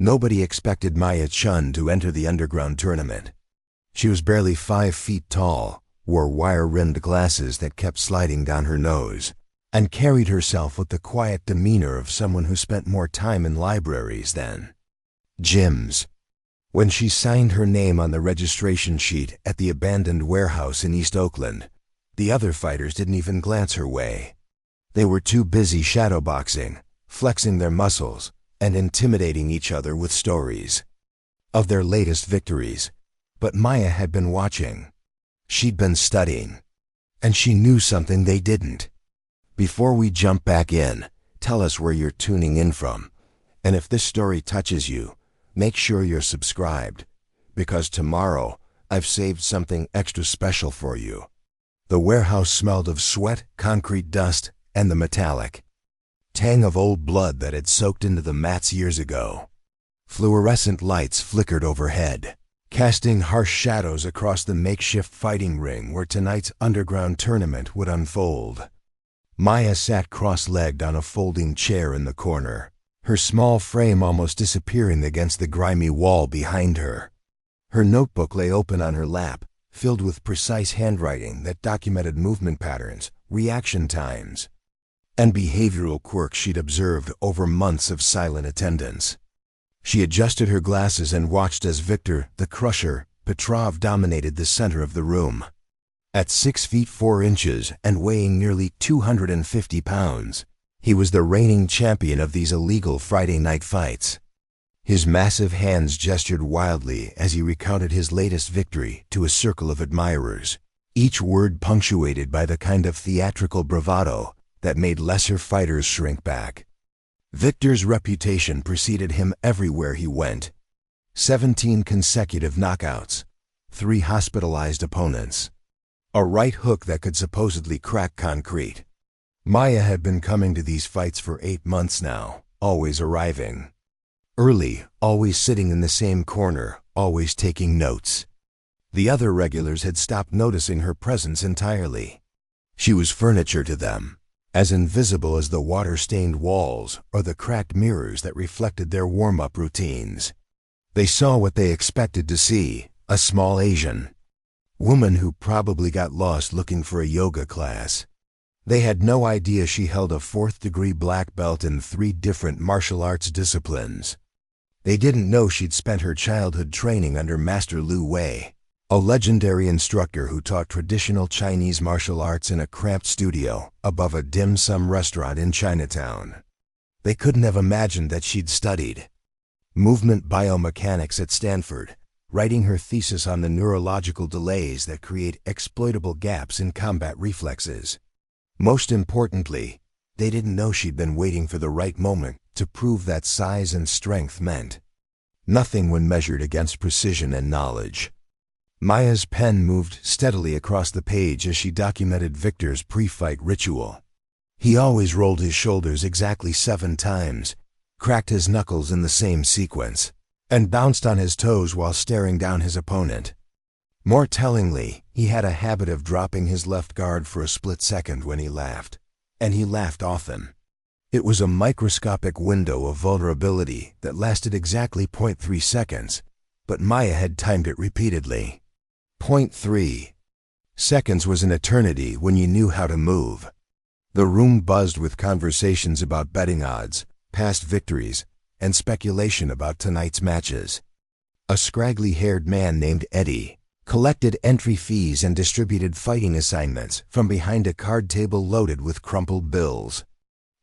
Nobody expected Maya Chen to enter the underground tournament. She was barely 5 feet tall, wore wire-rimmed glasses that kept sliding down her nose, and carried herself with the quiet demeanor of someone who spent more time in libraries than gyms. When she signed her name on the registration sheet at the abandoned warehouse in East Oakland, the other fighters didn't even glance her way. They were too busy shadowboxing, flexing their muscles, and intimidating each other with stories of their latest victories. But Maya had been watching. She'd been studying. And she knew something they didn't. Before we jump back in, tell us where you're tuning in from. And if this story touches you, make sure you're subscribed, because tomorrow I've saved something extra special for you. The warehouse smelled of sweat, concrete dust, and the metallic tang of old blood that had soaked into the mats years ago. Fluorescent lights flickered overhead, casting harsh shadows across the makeshift fighting ring where tonight's underground tournament would unfold. Maya sat cross-legged on a folding chair in the corner, her small frame almost disappearing against the grimy wall behind her. Her notebook lay open on her lap, filled with precise handwriting that documented movement patterns, reaction times, and behavioral quirks she'd observed over months of silent attendance. She adjusted her glasses and watched as Viktor, the crusher, Petrov dominated the center of the room. At 6 feet 4 inches and weighing nearly 250 pounds, he was the reigning champion of these illegal Friday night fights. His massive hands gestured wildly as he recounted his latest victory to a circle of admirers, each word punctuated by the kind of theatrical bravado that made lesser fighters shrink back. Viktor's reputation preceded him everywhere he went. 17 consecutive knockouts, 3 hospitalized opponents, a right hook that could supposedly crack concrete. Maya had been coming to these fights for 8 months now, always arriving early, always sitting in the same corner, always taking notes. The other regulars had stopped noticing her presence entirely. She was furniture to them, as invisible as the water-stained walls or the cracked mirrors that reflected their warm-up routines. They saw what they expected to see, a small Asian woman who probably got lost looking for a yoga class. They had no idea she held a 4th-degree black belt in 3 different martial arts disciplines. They didn't know she'd spent her childhood training under Master Lu Wei, a legendary instructor who taught traditional Chinese martial arts in a cramped studio above a dim sum restaurant in Chinatown. They couldn't have imagined that she'd studied movement biomechanics at Stanford, writing her thesis on the neurological delays that create exploitable gaps in combat reflexes. Most importantly, they didn't know she'd been waiting for the right moment to prove that size and strength meant nothing when measured against precision and knowledge. Maya's pen moved steadily across the page as she documented Viktor's pre-fight ritual. He always rolled his shoulders exactly 7 times, cracked his knuckles in the same sequence, and bounced on his toes while staring down his opponent. More tellingly, he had a habit of dropping his left guard for a split second when he laughed, and he laughed often. It was a microscopic window of vulnerability that lasted exactly 0.3 seconds, but Maya had timed it repeatedly. 0.3 seconds was an eternity when you knew how to move. The room buzzed with conversations about betting odds, past victories, and speculation about tonight's matches. A scraggly-haired man named Eddie collected entry fees and distributed fighting assignments from behind a card table loaded with crumpled bills.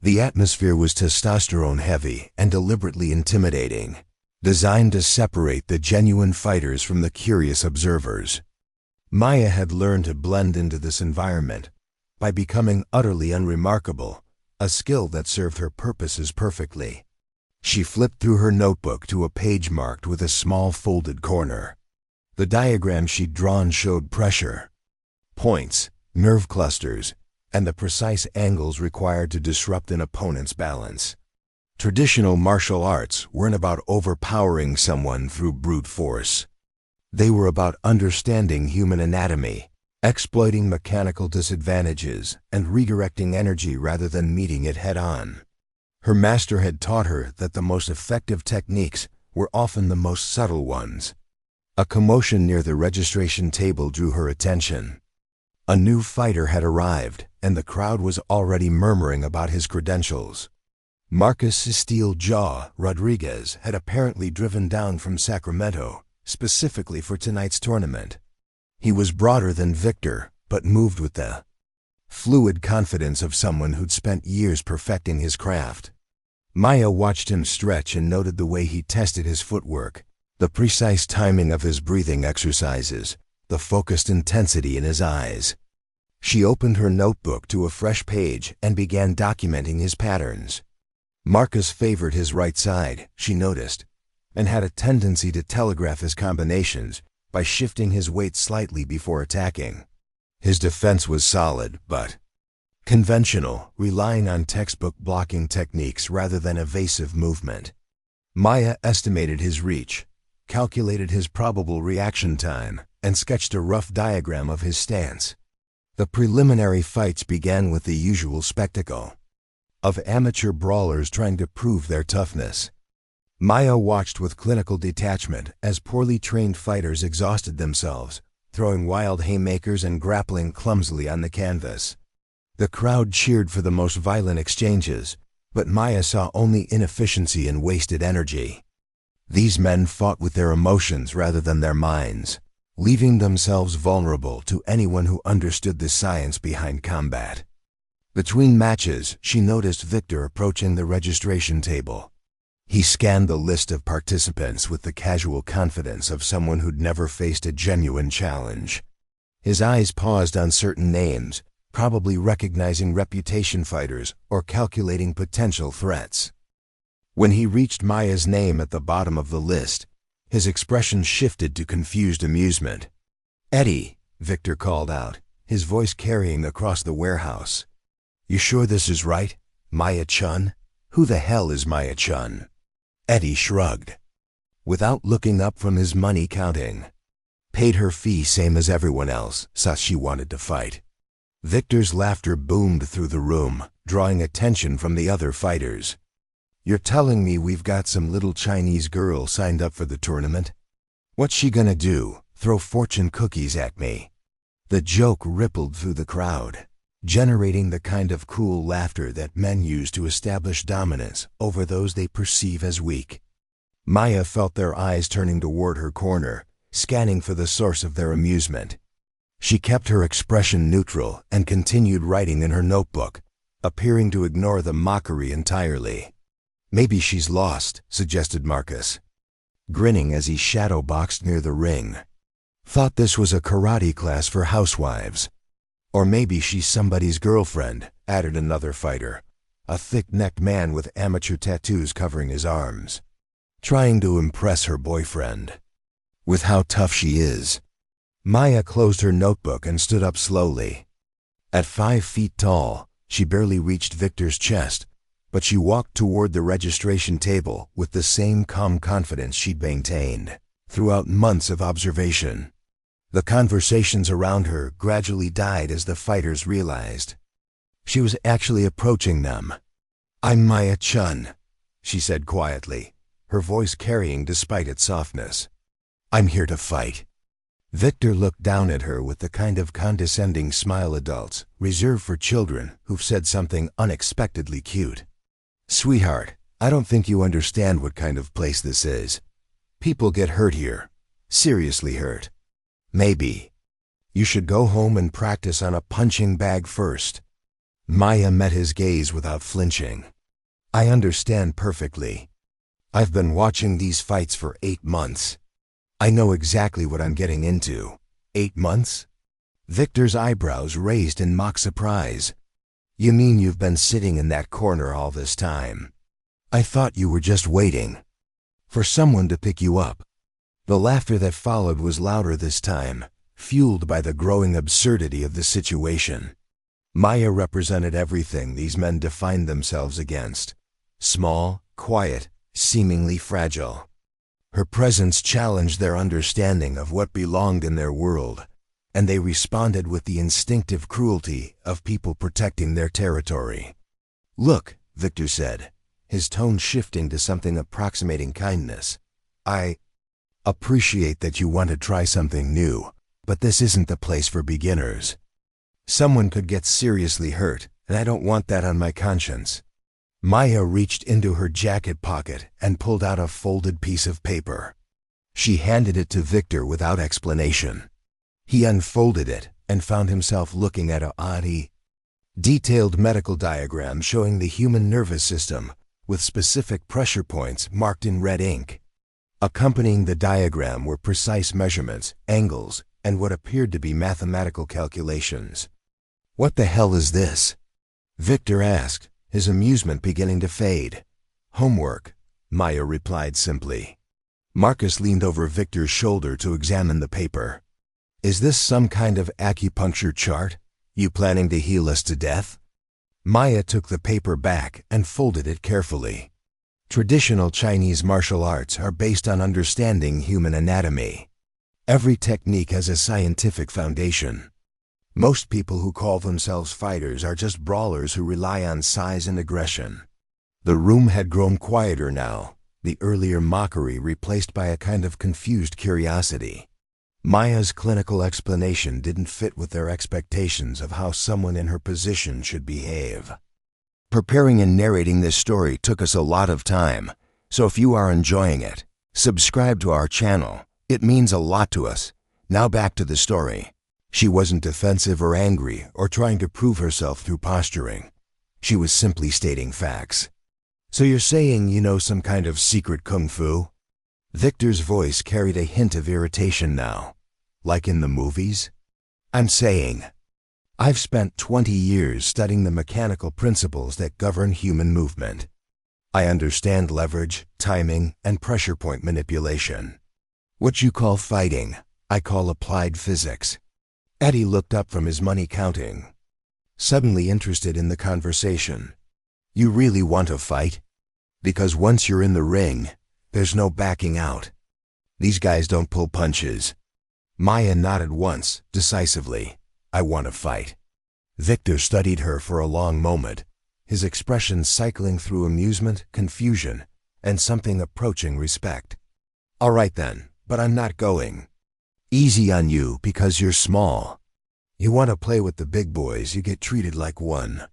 The atmosphere was testosterone-heavy and deliberately intimidating, designed to separate the genuine fighters from the curious observers. Maya had learned to blend into this environment by becoming utterly unremarkable, a skill that served her purposes perfectly. She flipped through her notebook to a page marked with a small folded corner. The diagram she'd drawn showed pressure, points, nerve clusters, and the precise angles required to disrupt an opponent's balance. Traditional martial arts weren't about overpowering someone through brute force. They were about understanding human anatomy, exploiting mechanical disadvantages, and redirecting energy rather than meeting it head-on. Her master had taught her that the most effective techniques were often the most subtle ones. A commotion near the registration table drew her attention. A new fighter had arrived, and the crowd was already murmuring about his credentials. Marcus Steel Jaw Rodriguez had apparently driven down from Sacramento, specifically for tonight's tournament. He was broader than Viktor, but moved with the fluid confidence of someone who'd spent years perfecting his craft. Maya watched him stretch and noted the way he tested his footwork, the precise timing of his breathing exercises, the focused intensity in his eyes. She opened her notebook to a fresh page and began documenting his patterns. Marcus favored his right side, she noticed, and had a tendency to telegraph his combinations by shifting his weight slightly before attacking. His defense was solid, but conventional, relying on textbook blocking techniques rather than evasive movement. Maya estimated his reach, calculated his probable reaction time, and sketched a rough diagram of his stance. The preliminary fights began with the usual spectacle of amateur brawlers trying to prove their toughness. Maya watched with clinical detachment as poorly trained fighters exhausted themselves, throwing wild haymakers and grappling clumsily on the canvas. The crowd cheered for the most violent exchanges, but Maya saw only inefficiency and wasted energy. These men fought with their emotions rather than their minds, leaving themselves vulnerable to anyone who understood the science behind combat. Between matches, she noticed Viktor approaching the registration table. He scanned the list of participants with the casual confidence of someone who'd never faced a genuine challenge. His eyes paused on certain names, probably recognizing reputation fighters or calculating potential threats. When he reached Maya's name at the bottom of the list, his expression shifted to confused amusement. "Eddie," Viktor called out, his voice carrying across the warehouse. "You sure this is right? Maya Chen? Who the hell is Maya Chen?" Eddie shrugged, without looking up from his money counting. "Paid her fee same as everyone else, so she wanted to fight." Viktor's laughter boomed through the room, drawing attention from the other fighters. "You're telling me we've got some little Chinese girl signed up for the tournament? What's she gonna do, throw fortune cookies at me?" The joke rippled through the crowd, generating the kind of cool laughter that men use to establish dominance over those they perceive as weak. Maya felt their eyes turning toward her corner, scanning for the source of their amusement. She kept her expression neutral and continued writing in her notebook, appearing to ignore the mockery entirely. "Maybe she's lost," suggested Marcus, grinning as he shadowboxed near the ring. "Thought this was a karate class for housewives." "Or maybe she's somebody's girlfriend," added another fighter, a thick-necked man with amateur tattoos covering his arms. "Trying to impress her boyfriend with how tough she is." Maya closed her notebook and stood up slowly. At 5 feet tall, she barely reached Viktor's chest, but she walked toward the registration table with the same calm confidence she'd maintained throughout months of observation. The conversations around her gradually died as the fighters realized she was actually approaching them. "I'm Maya Chen," she said quietly, her voice carrying despite its softness. "I'm here to fight." Viktor looked down at her with the kind of condescending smile adults reserve for children who've said something unexpectedly cute. "Sweetheart, I don't think you understand what kind of place this is. People get hurt here. Seriously hurt. Maybe you should go home and practice on a punching bag first." Maya met his gaze without flinching. "I understand perfectly. I've been watching these fights for 8 months. I know exactly what I'm getting into." 8 months? Viktor's eyebrows raised in mock surprise. "You mean you've been sitting in that corner all this time? I thought you were just waiting for someone to pick you up." The laughter that followed was louder this time, fueled by the growing absurdity of the situation. Maya represented everything these men defined themselves against: small, quiet, seemingly fragile. Her presence challenged their understanding of what belonged in their world, and they responded with the instinctive cruelty of people protecting their territory. "Look," Viktor said, his tone shifting to something approximating kindness. I appreciate that you want to try something new, but this isn't the place for beginners. Someone could get seriously hurt, and I don't want that on my conscience." Maya reached into her jacket pocket and pulled out a folded piece of paper. She handed it to Viktor without explanation. He unfolded it and found himself looking at a oddly detailed medical diagram showing the human nervous system with specific pressure points marked in red ink. Accompanying the diagram were precise measurements, angles, and what appeared to be mathematical calculations. "What the hell is this?" Viktor asked, his amusement beginning to fade. "Homework," Maya replied simply. Marcus leaned over Viktor's shoulder to examine the paper. "Is this some kind of acupuncture chart? You planning to heal us to death?" Maya took the paper back and folded it carefully. Traditional Chinese martial arts are based on understanding human anatomy. Every technique has a scientific foundation. Most people who call themselves fighters are just brawlers who rely on size and aggression. The room had grown quieter now, the earlier mockery replaced by a kind of confused curiosity. Maya's clinical explanation didn't fit with their expectations of how someone in her position should behave. Preparing and narrating this story took us a lot of time, so if you are enjoying it, subscribe to our channel. It means a lot to us. Now back to the story. She wasn't defensive or angry or trying to prove herself through posturing. She was simply stating facts. "So you're saying you know some kind of secret kung fu?" Viktor's voice carried a hint of irritation now. "Like in the movies?" "I'm saying, I've spent 20 years studying the mechanical principles that govern human movement. I understand leverage, timing, and pressure point manipulation. What you call fighting, I call applied physics." Eddie looked up from his money counting, suddenly interested in the conversation. "You really want to fight? Because once you're in the ring, there's no backing out. These guys don't pull punches." Maya nodded once, decisively. "I want to fight." Viktor studied her for a long moment, his expression cycling through amusement, confusion, and something approaching respect. "All right then, but I'm not going." "Easy on you because you're small. You want to play with the big boys, you get treated like one."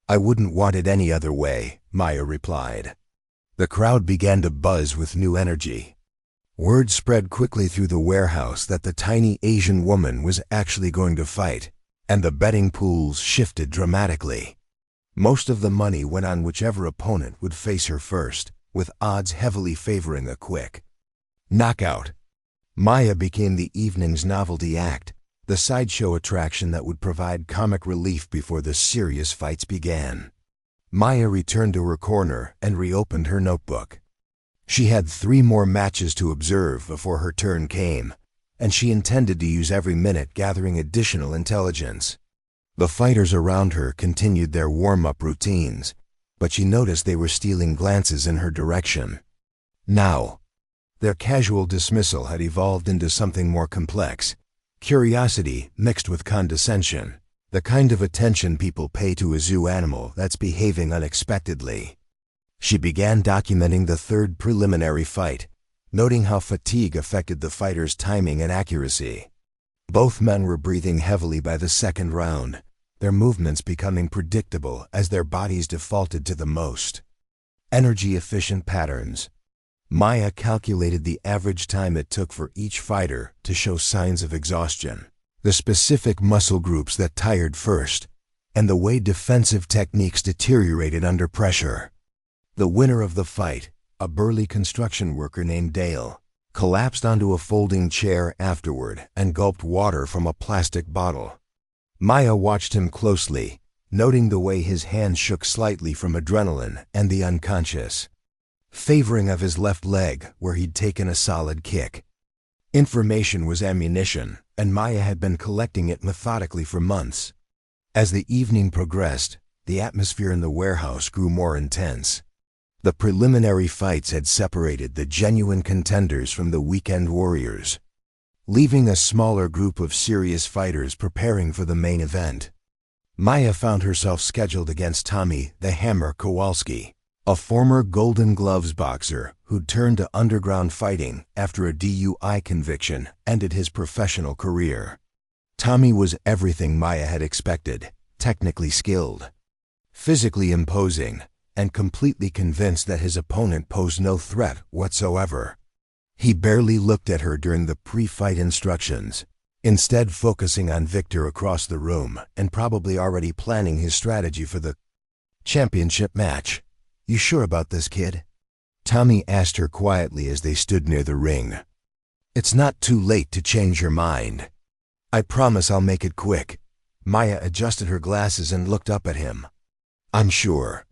"I wouldn't want it any other way," Maya replied. The crowd began to buzz with new energy. Word spread quickly through the warehouse that the tiny Asian woman was actually going to fight, and the betting pools shifted dramatically. Most of the money went on whichever opponent would face her first, with odds heavily favoring a quick knockout. Maya became the evening's novelty act, the sideshow attraction that would provide comic relief before the serious fights began. Maya returned to her corner and reopened her notebook. She had 3 more matches to observe before her turn came, and she intended to use every minute gathering additional intelligence. The fighters around her continued their warm-up routines, but she noticed they were stealing glances in her direction. Now, their casual dismissal had evolved into something more complex, curiosity mixed with condescension, the kind of attention people pay to a zoo animal that's behaving unexpectedly. She began documenting the 3rd preliminary fight, noting how fatigue affected the fighters' timing and accuracy. Both men were breathing heavily by the 2nd round, their movements becoming predictable as their bodies defaulted to the most energy-efficient patterns. Maya calculated the average time it took for each fighter to show signs of exhaustion, the specific muscle groups that tired first, and the way defensive techniques deteriorated under pressure. The winner of the fight, a burly construction worker named Dale, collapsed onto a folding chair afterward and gulped water from a plastic bottle. Maya watched him closely, noting the way his hands shook slightly from adrenaline and the unconscious favoring of his left leg where he'd taken a solid kick. Information was ammunition, and Maya had been collecting it methodically for months. As the evening progressed, the atmosphere in the warehouse grew more intense. The preliminary fights had separated the genuine contenders from the weekend warriors, leaving a smaller group of serious fighters preparing for the main event. Maya found herself scheduled against Tommy the Hammer Kowalski, a former Golden Gloves boxer who'd turned to underground fighting after a DUI conviction ended his professional career. Tommy was everything Maya had expected, technically skilled, physically imposing, and completely convinced that his opponent posed no threat whatsoever. He barely looked at her during the pre-fight instructions, instead focusing on Viktor across the room and probably already planning his strategy for the championship match. "You sure about this, kid?" Tommy asked her quietly as they stood near the ring. "It's not too late to change your mind. I promise I'll make it quick." Maya adjusted her glasses and looked up at him. "I'm sure."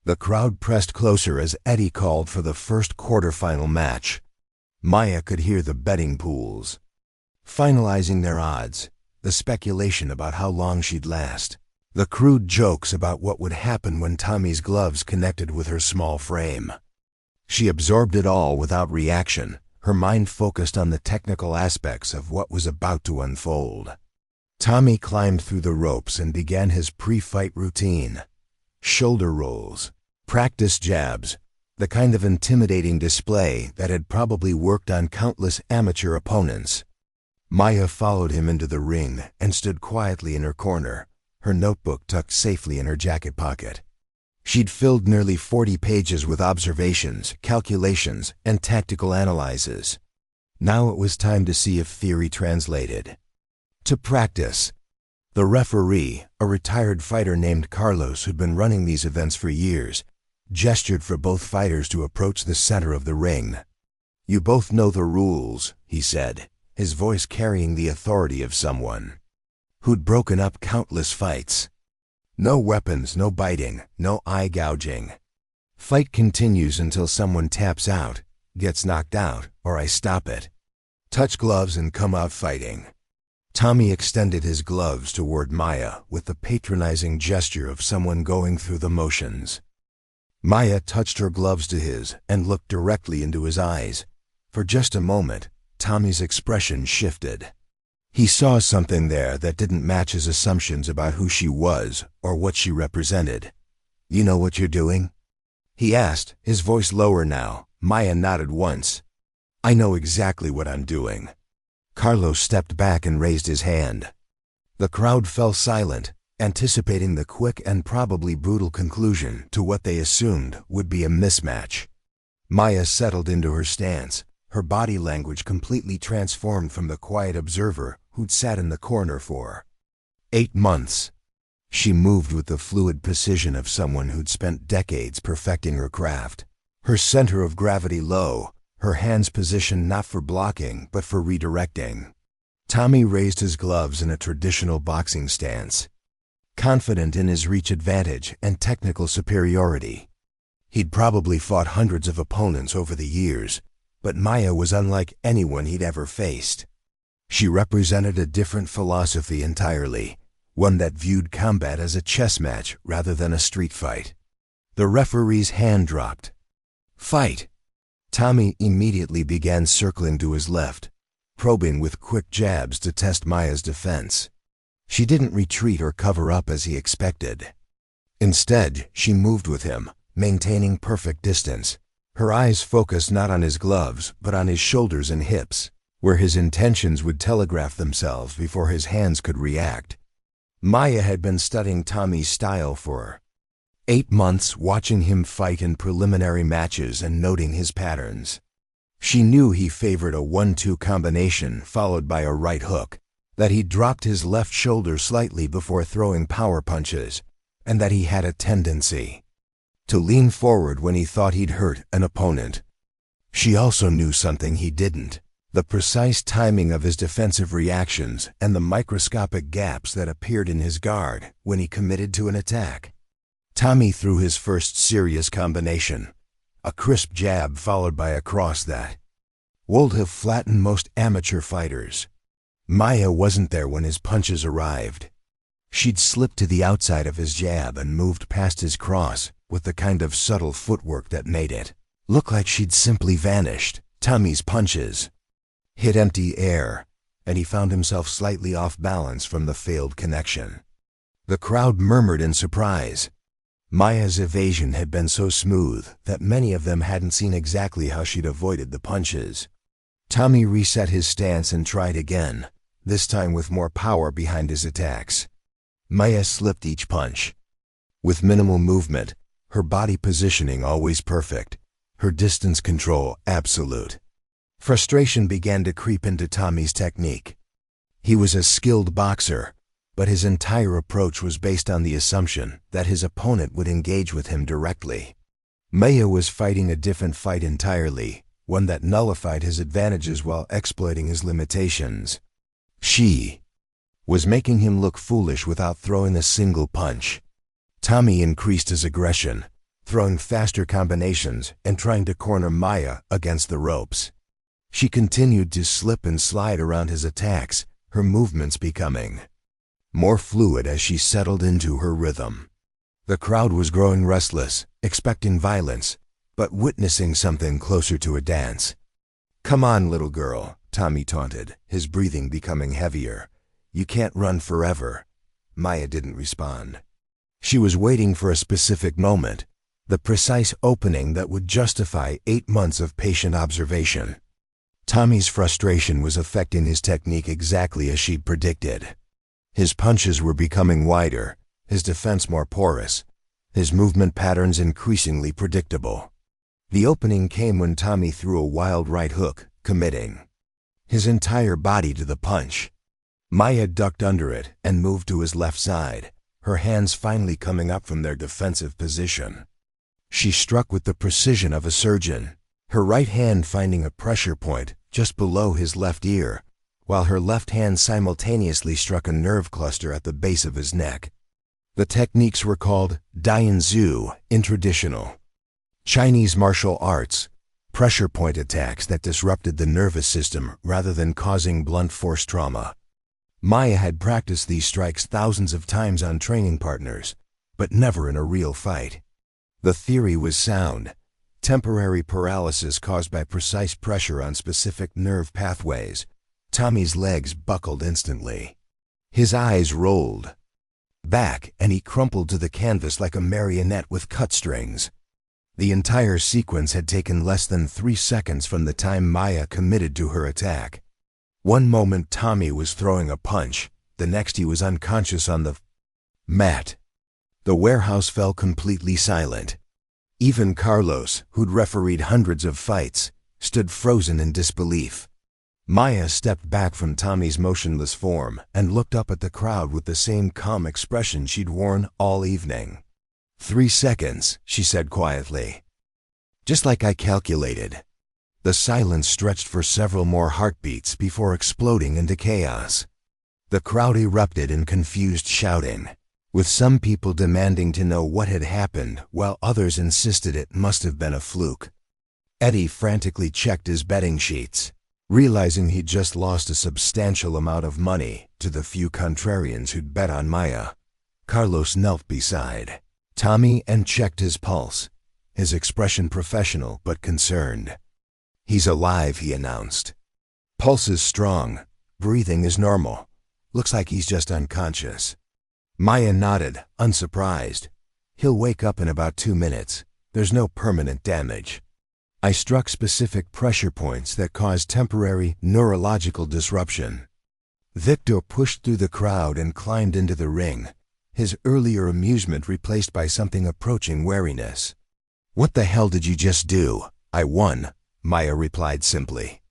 The crowd pressed closer as Eddie called for the first quarterfinal match. Maya could hear the betting pools finalizing their odds, the speculation about how long she'd last, the crude jokes about what would happen when Tommy's gloves connected with her small frame. She absorbed it all without reaction, her mind focused on the technical aspects of what was about to unfold. Tommy climbed through the ropes and began his pre-fight routine. Shoulder rolls, practice jabs, the kind of intimidating display that had probably worked on countless amateur opponents. Maya followed him into the ring and stood quietly in her corner, her notebook tucked safely in her jacket pocket. She'd filled nearly 40 pages with observations, calculations, and tactical analyses. Now it was time to see if theory translated to practice. The referee, a retired fighter named Carlos who'd been running these events for years, gestured for both fighters to approach the center of the ring. "You both know the rules," he said, his voice carrying the authority of someone who'd broken up countless fights. "No weapons, no biting, no eye gouging. Fight continues until someone taps out, gets knocked out, or I stop it. Touch gloves and come out fighting." Tommy extended his gloves toward Maya with the patronizing gesture of someone going through the motions. Maya touched her gloves to his and looked directly into his eyes. For just a moment, Tommy's expression shifted. He saw something there that didn't match his assumptions about who she was or what she represented. "You know what you're doing?" he asked, his voice lower now. Maya nodded once. "I know exactly what I'm doing." Carlos stepped back and raised his hand. The crowd fell silent, anticipating the quick and probably brutal conclusion to what they assumed would be a mismatch. Maya settled into her stance, her body language completely transformed from the quiet observer who'd sat in the corner for 8 months. She moved with the fluid precision of someone who'd spent decades perfecting her craft, her center of gravity low, her hands positioned not for blocking but for redirecting. Tommy raised his gloves in a traditional boxing stance, confident in his reach advantage and technical superiority. He'd probably fought hundreds of opponents over the years, but Maya was unlike anyone he'd ever faced. She represented a different philosophy entirely, one that viewed combat as a chess match rather than a street fight. The referee's hand dropped. "Fight!" Tommy immediately began circling to his left, probing with quick jabs to test Maya's defense. She didn't retreat or cover up as he expected. Instead, she moved with him, maintaining perfect distance, her eyes focused not on his gloves but on his shoulders and hips, where his intentions would telegraph themselves before his hands could react. Maya had been studying Tommy's style for 8 months, watching him fight in preliminary matches and noting his patterns. She knew he favored a 1-2 combination followed by a right hook, that he dropped his left shoulder slightly before throwing power punches, and that he had a tendency to lean forward when he thought he'd hurt an opponent. She also knew something he didn't: the precise timing of his defensive reactions and the microscopic gaps that appeared in his guard when he committed to an attack. Tommy threw his first serious combination, a crisp jab followed by a cross that would have flattened most amateur fighters. Maya wasn't there when his punches arrived. She'd slipped to the outside of his jab and moved past his cross with the kind of subtle footwork that made it look like she'd simply vanished. Tommy's punches hit empty air, and he found himself slightly off balance from the failed connection. The crowd murmured in surprise. Maya's evasion had been so smooth that many of them hadn't seen exactly how she'd avoided the punches. Tommy reset his stance and tried again, this time with more power behind his attacks. Maya slipped each punch. With minimal movement, her body positioning always perfect, her distance control absolute. Frustration began to creep into Tommy's technique. He was a skilled boxer, but his entire approach was based on the assumption that his opponent would engage with him directly. Maya was fighting a different fight entirely, one that nullified his advantages while exploiting his limitations. She was making him look foolish without throwing a single punch. Tommy increased his aggression, throwing faster combinations and trying to corner Maya against the ropes. She continued to slip and slide around his attacks, her movements becoming more fluid as she settled into her rhythm. The crowd was growing restless, expecting violence, but witnessing something closer to a dance. "Come on, little girl," Tommy taunted, his breathing becoming heavier. "You can't run forever." Maya didn't respond. She was waiting for a specific moment, the precise opening that would justify 8 months of patient observation. Tommy's frustration was affecting his technique exactly as she'd predicted. His punches were becoming wider, his defense more porous, his movement patterns increasingly predictable. The opening came when Tommy threw a wild right hook, committing his entire body to the punch. Maya ducked under it and moved to his left side, her hands finally coming up from their defensive position. She struck with the precision of a surgeon, her right hand finding a pressure point just below his left ear, while her left hand simultaneously struck a nerve cluster at the base of his neck. The techniques were called Dianzu in traditional Chinese martial arts, pressure point attacks that disrupted the nervous system rather than causing blunt force trauma. Maya had practiced these strikes thousands of times on training partners, but never in a real fight. The theory was sound: temporary paralysis caused by precise pressure on specific nerve pathways. Tommy's legs buckled instantly. His eyes rolled back and he crumpled to the canvas like a marionette with cut strings. The entire sequence had taken less than 3 seconds from the time Maya committed to her attack. One moment Tommy was throwing a punch, the next he was unconscious on the mat. The warehouse fell completely silent. Even Carlos, who'd refereed hundreds of fights, stood frozen in disbelief. Maya stepped back from Tommy's motionless form and looked up at the crowd with the same calm expression she'd worn all evening. 3 seconds, she said quietly. "Just like I calculated." The silence stretched for several more heartbeats before exploding into chaos. The crowd erupted in confused shouting, with some people demanding to know what had happened while others insisted it must have been a fluke. Eddie frantically checked his betting sheets, realizing he'd just lost a substantial amount of money to the few contrarians who'd bet on Maya. Carlos knelt beside Tommy and checked his pulse, his expression professional but concerned. "He's alive," he announced. "Pulse is strong, breathing is normal. Looks like he's just unconscious." Maya nodded, unsurprised. "He'll wake up in about 2 minutes. There's no permanent damage. I struck specific pressure points that caused temporary neurological disruption." Viktor pushed through the crowd and climbed into the ring, his earlier amusement replaced by something approaching wariness. "What the hell did you just do?" "I won," Maya replied simply.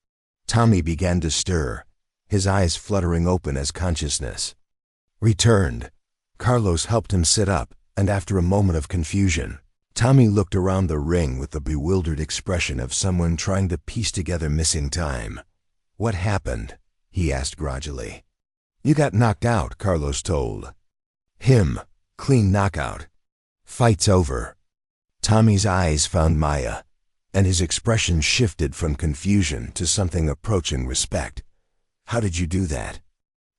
Tommy began to stir, his eyes fluttering open as consciousness returned. Carlos helped him sit up, and after a moment of confusion, Tommy looked around the ring with the bewildered expression of someone trying to piece together missing time. "What happened?" he asked grudgingly. "You got knocked out," Carlos told him. "Clean knockout. Fight's over." Tommy's eyes found Maya, and his expression shifted from confusion to something approaching respect. "How did you do that?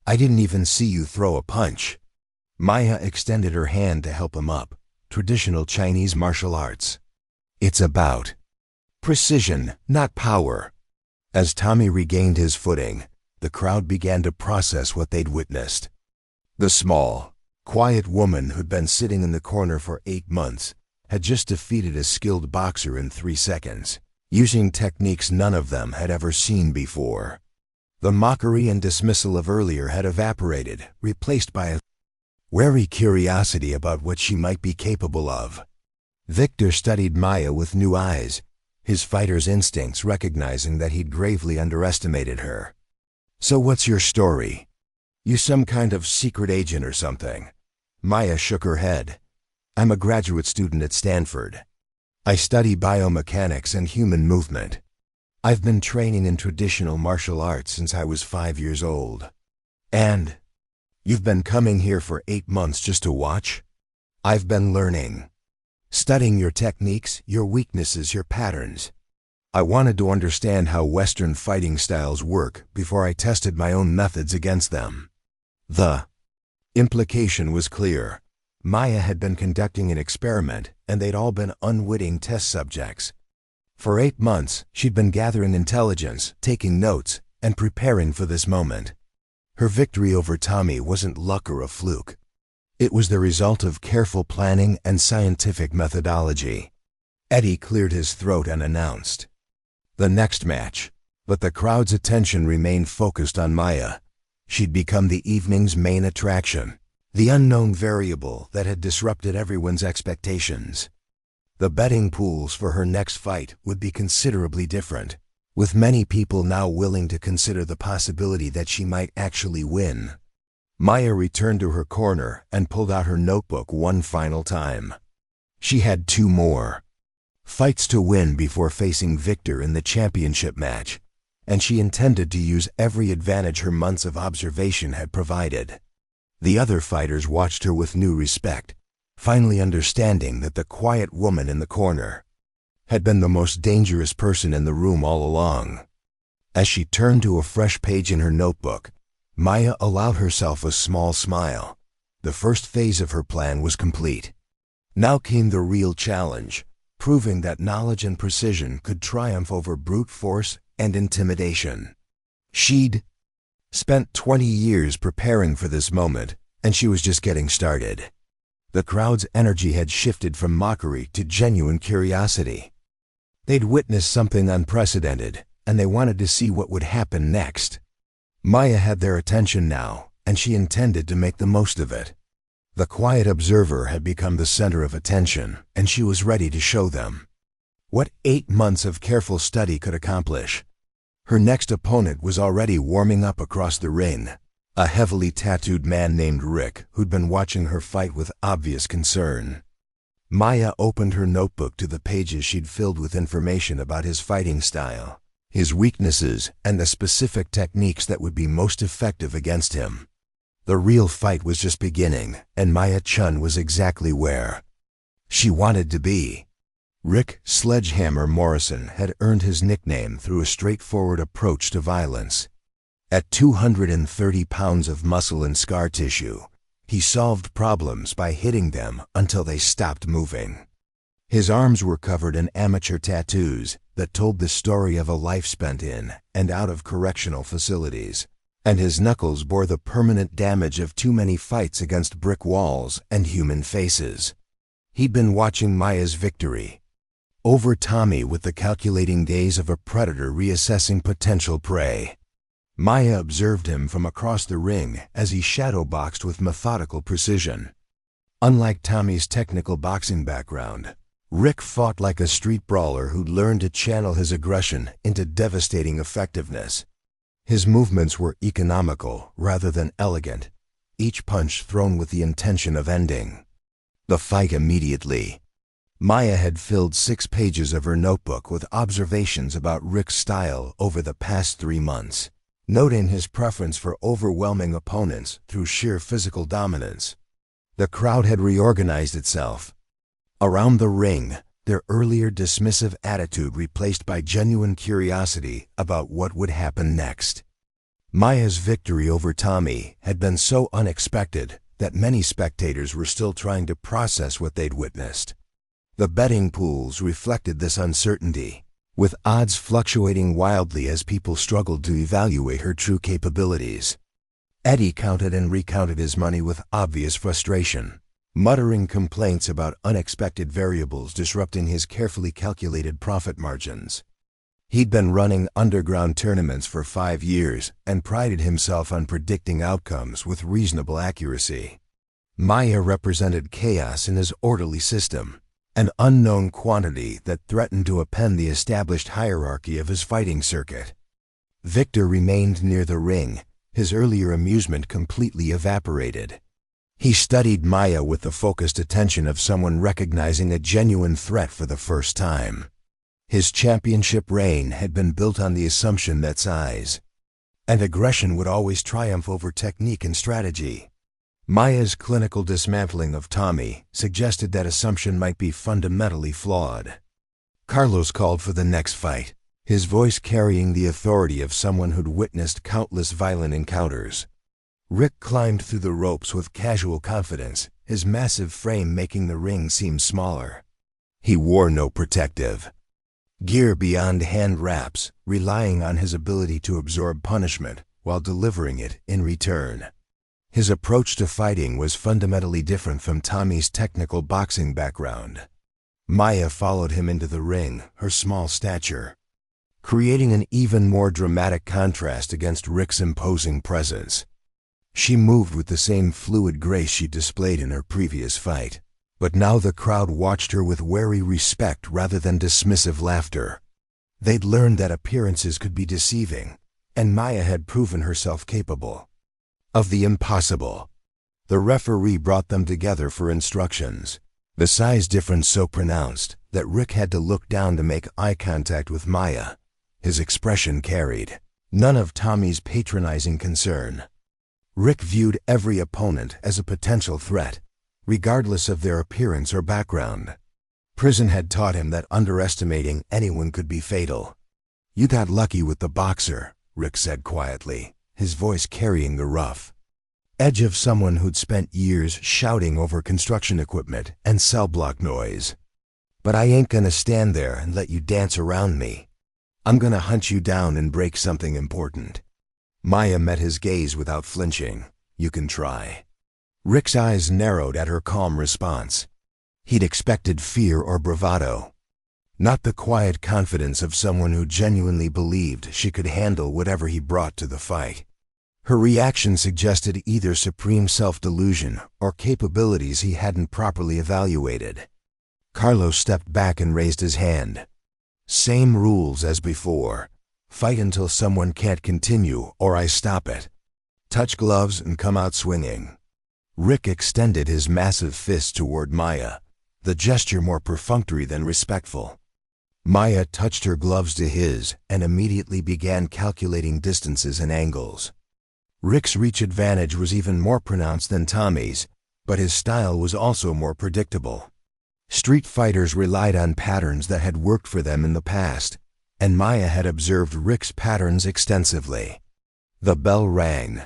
I didn't even see you throw a punch." Maya extended her hand to help him up. Traditional Chinese martial arts. It's about precision, not power. As Tommy regained his footing, the crowd began to process what they'd witnessed. The small, quiet woman who'd been sitting in the corner for 8 months had just defeated a skilled boxer in 3 seconds, using techniques none of them had ever seen before. The mockery and dismissal of earlier had evaporated, replaced by a wary curiosity about what she might be capable of. Viktor studied Maya with new eyes, his fighter's instincts recognizing that he'd gravely underestimated her. "So what's your story? You some kind of secret agent or something?" Maya shook her head. "I'm a graduate student at Stanford. I study biomechanics and human movement. I've been training in traditional martial arts since I was 5 years old." "And you've been coming here for 8 months just to watch?" "I've been learning. Studying your techniques, your weaknesses, your patterns. I wanted to understand how Western fighting styles work before I tested my own methods against them." The implication was clear. Maya had been conducting an experiment, and they'd all been unwitting test subjects. For 8 months, she'd been gathering intelligence, taking notes, and preparing for this moment. Her victory over Tommy wasn't luck or a fluke. It was the result of careful planning and scientific methodology. Eddie cleared his throat and announced the next match, but the crowd's attention remained focused on Maya. She'd become the evening's main attraction, the unknown variable that had disrupted everyone's expectations. The betting pools for her next fight would be considerably different, with many people now willing to consider the possibility that she might actually win. Maya returned to her corner and pulled out her notebook one final time. She had 2 more fights to win before facing Viktor in the championship match, and she intended to use every advantage her months of observation had provided. The other fighters watched her with new respect, finally understanding that the quiet woman in the corner had been the most dangerous person in the room all along. As she turned to a fresh page in her notebook, Maya allowed herself a small smile. The first phase of her plan was complete. Now came the real challenge, proving that knowledge and precision could triumph over brute force and intimidation. She'd spent 20 years preparing for this moment, and she was just getting started. The crowd's energy had shifted from mockery to genuine curiosity. They'd witnessed something unprecedented, and they wanted to see what would happen next. Maya had their attention now, and she intended to make the most of it. The quiet observer had become the center of attention, and she was ready to show them what 8 months of careful study could accomplish. Her next opponent was already warming up across the ring, a heavily tattooed man named Rick who'd been watching her fight with obvious concern. Maya opened her notebook to the pages she'd filled with information about his fighting style, his weaknesses, and the specific techniques that would be most effective against him. The real fight was just beginning, and Maya Chen was exactly where she wanted to be. Rick "Sledgehammer" Morrison had earned his nickname through a straightforward approach to violence. At 230 pounds of muscle and scar tissue, he solved problems by hitting them until they stopped moving. His arms were covered in amateur tattoos that told the story of a life spent in and out of correctional facilities, and his knuckles bore the permanent damage of too many fights against brick walls and human faces. He'd been watching Maya's victory over Tommy with the calculating gaze of a predator reassessing potential prey. Maya observed him from across the ring as he shadowboxed with methodical precision. Unlike Tommy's technical boxing background, Rick fought like a street brawler who'd learned to channel his aggression into devastating effectiveness. His movements were economical rather than elegant, each punch thrown with the intention of ending the fight immediately. Maya had filled 6 pages of her notebook with observations about Rick's style over the past 3 months, noting his preference for overwhelming opponents through sheer physical dominance. The crowd had reorganized itself around the ring, their earlier dismissive attitude replaced by genuine curiosity about what would happen next. Maya's victory over Tommy had been so unexpected that many spectators were still trying to process what they'd witnessed. The betting pools reflected this uncertainty, with odds fluctuating wildly as people struggled to evaluate her true capabilities. Eddie counted and recounted his money with obvious frustration, muttering complaints about unexpected variables disrupting his carefully calculated profit margins. He'd been running underground tournaments for 5 years and prided himself on predicting outcomes with reasonable accuracy. Maya represented chaos in his orderly system, an unknown quantity that threatened to upend the established hierarchy of his fighting circuit. Viktor remained near the ring, his earlier amusement completely evaporated. He studied Maya with the focused attention of someone recognizing a genuine threat for the first time. His championship reign had been built on the assumption that size and aggression would always triumph over technique and strategy. Maya's clinical dismantling of Tommy suggested that assumption might be fundamentally flawed. Carlos called for the next fight, his voice carrying the authority of someone who'd witnessed countless violent encounters. Rick climbed through the ropes with casual confidence, his massive frame making the ring seem smaller. He wore no protective gear beyond hand wraps, relying on his ability to absorb punishment while delivering it in return. His approach to fighting was fundamentally different from Tommy's technical boxing background. Maya followed him into the ring, her small stature creating an even more dramatic contrast against Rick's imposing presence. She moved with the same fluid grace she displayed in her previous fight, but now the crowd watched her with wary respect rather than dismissive laughter. They'd learned that appearances could be deceiving, and Maya had proven herself capable of the impossible. The referee brought them together for instructions, the size difference so pronounced that Rick had to look down to make eye contact with Maya. His expression carried none of Tommy's patronizing concern. Rick viewed every opponent as a potential threat, regardless of their appearance or background. Prison had taught him that underestimating anyone could be fatal. "You got lucky with the boxer," Rick said quietly, his voice carrying the rough edge of someone who'd spent years shouting over construction equipment and cell block noise. "But I ain't gonna stand there and let you dance around me. I'm gonna hunt you down and break something important." Maya met his gaze without flinching. "You can try." Rick's eyes narrowed at her calm response. He'd expected fear or bravado, not the quiet confidence of someone who genuinely believed she could handle whatever he brought to the fight. Her reaction suggested either supreme self-delusion or capabilities he hadn't properly evaluated. Carlos stepped back and raised his hand. "Same rules as before. Fight until someone can't continue or I stop it. Touch gloves and come out swinging." Rick extended his massive fist toward Maya, the gesture more perfunctory than respectful. Maya touched her gloves to his and immediately began calculating distances and angles. Rick's reach advantage was even more pronounced than Tommy's, but his style was also more predictable. Street fighters relied on patterns that had worked for them in the past, and Maya had observed Rick's patterns extensively. The bell rang,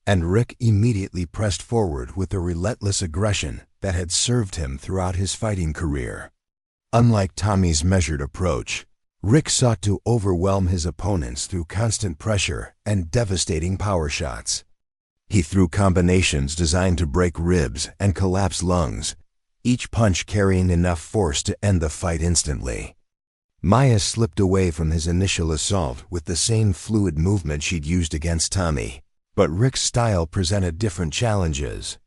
and Rick immediately pressed forward with the relentless aggression that had served him throughout his fighting career. Unlike Tommy's measured approach, Rick sought to overwhelm his opponents through constant pressure and devastating power shots. He threw combinations designed to break ribs and collapse lungs, each punch carrying enough force to end the fight instantly. Maya slipped away from his initial assault with the same fluid movement she'd used against Tommy, but Rick's style presented different challenges.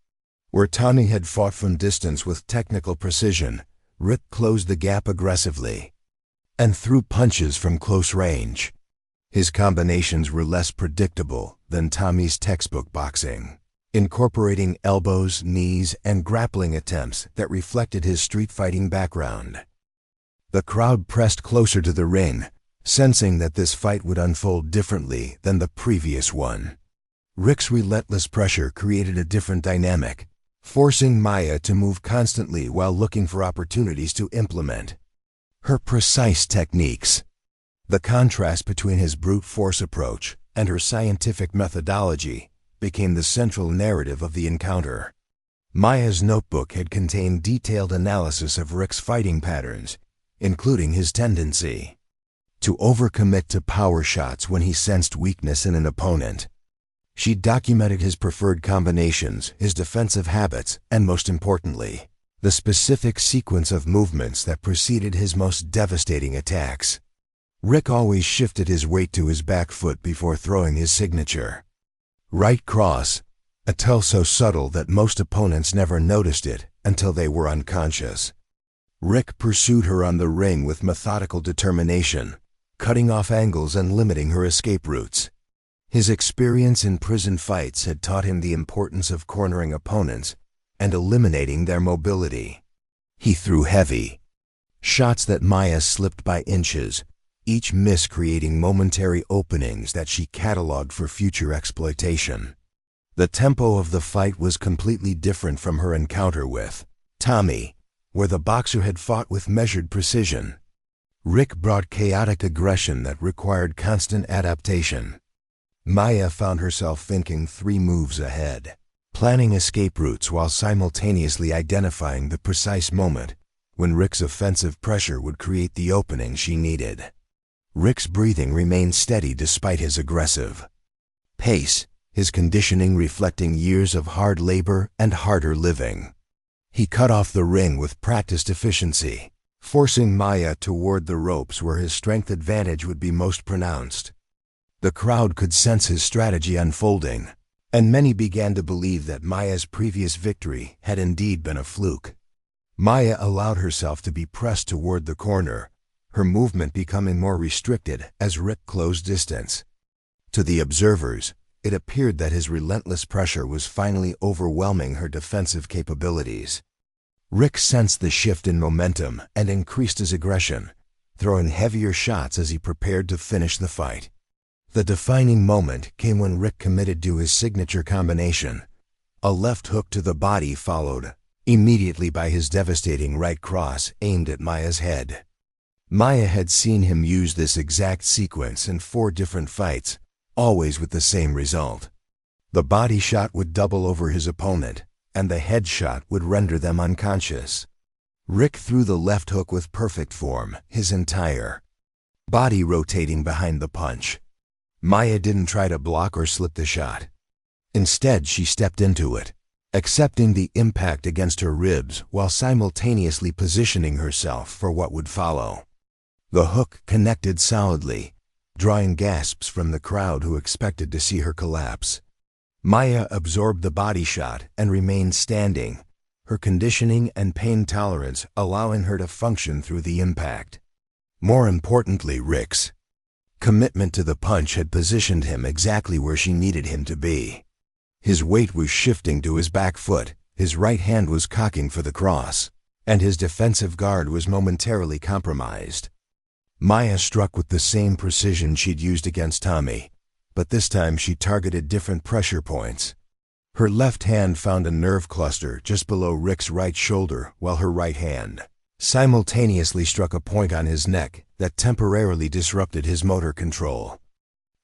Where Tommy had fought from distance with technical precision, Rick closed the gap aggressively and threw punches from close range. His combinations were less predictable than Tommy's textbook boxing, incorporating elbows, knees, and grappling attempts that reflected his street fighting background. The crowd pressed closer to the ring, sensing that this fight would unfold differently than the previous one. Rick's relentless pressure created a different dynamic, forcing Maya to move constantly while looking for opportunities to implement her precise techniques. The contrast between his brute force approach and her scientific methodology became the central narrative of the encounter. Maya's notebook had contained detailed analysis of Rick's fighting patterns, including his tendency to overcommit to power shots when he sensed weakness in an opponent. She documented his preferred combinations, his defensive habits, and most importantly, the specific sequence of movements that preceded his most devastating attacks. Rick always shifted his weight to his back foot before throwing his signature right cross, a tell so subtle that most opponents never noticed it until they were unconscious. Rick pursued her on the ring with methodical determination, cutting off angles and limiting her escape routes. His experience in prison fights had taught him the importance of cornering opponents and eliminating their mobility. He threw heavy shots that Maya slipped by inches, each miss creating momentary openings that she cataloged for future exploitation. The tempo of the fight was completely different from her encounter with Tommy, where the boxer had fought with measured precision. Rick brought chaotic aggression that required constant adaptation. Maya found herself thinking 3 moves ahead, planning escape routes while simultaneously identifying the precise moment when Rick's offensive pressure would create the opening she needed. Rick's breathing remained steady despite his aggressive pace, his conditioning reflecting years of hard labor and harder living. He cut off the ring with practiced efficiency, forcing Maya toward the ropes where his strength advantage would be most pronounced. The crowd could sense his strategy unfolding, and many began to believe that Maya's previous victory had indeed been a fluke. Maya allowed herself to be pressed toward the corner, her movement becoming more restricted as Rick closed distance. To the observers, it appeared that his relentless pressure was finally overwhelming her defensive capabilities. Rick sensed the shift in momentum and increased his aggression, throwing heavier shots as he prepared to finish the fight. The defining moment came when Rick committed to his signature combination. A left hook to the body followed immediately by his devastating right cross aimed at Maya's head. Maya had seen him use this exact sequence in 4 different fights, always with the same result. The body shot would double over his opponent, and the head shot would render them unconscious. Rick threw the left hook with perfect form, his entire body rotating behind the punch. Maya didn't try to block or slip the shot. Instead, she stepped into it, accepting the impact against her ribs while simultaneously positioning herself for what would follow. The hook connected solidly, drawing gasps from the crowd who expected to see her collapse. Maya absorbed the body shot and remained standing, her conditioning and pain tolerance allowing her to function through the impact. More importantly, Rick's commitment to the punch had positioned him exactly where she needed him to be. His weight was shifting to his back foot, his right hand was cocking for the cross, and his defensive guard was momentarily compromised. Maya struck with the same precision she'd used against Tommy, but this time she targeted different pressure points. Her left hand found a nerve cluster just below Rick's right shoulder, while her right hand simultaneously struck a point on his neck that temporarily disrupted his motor control.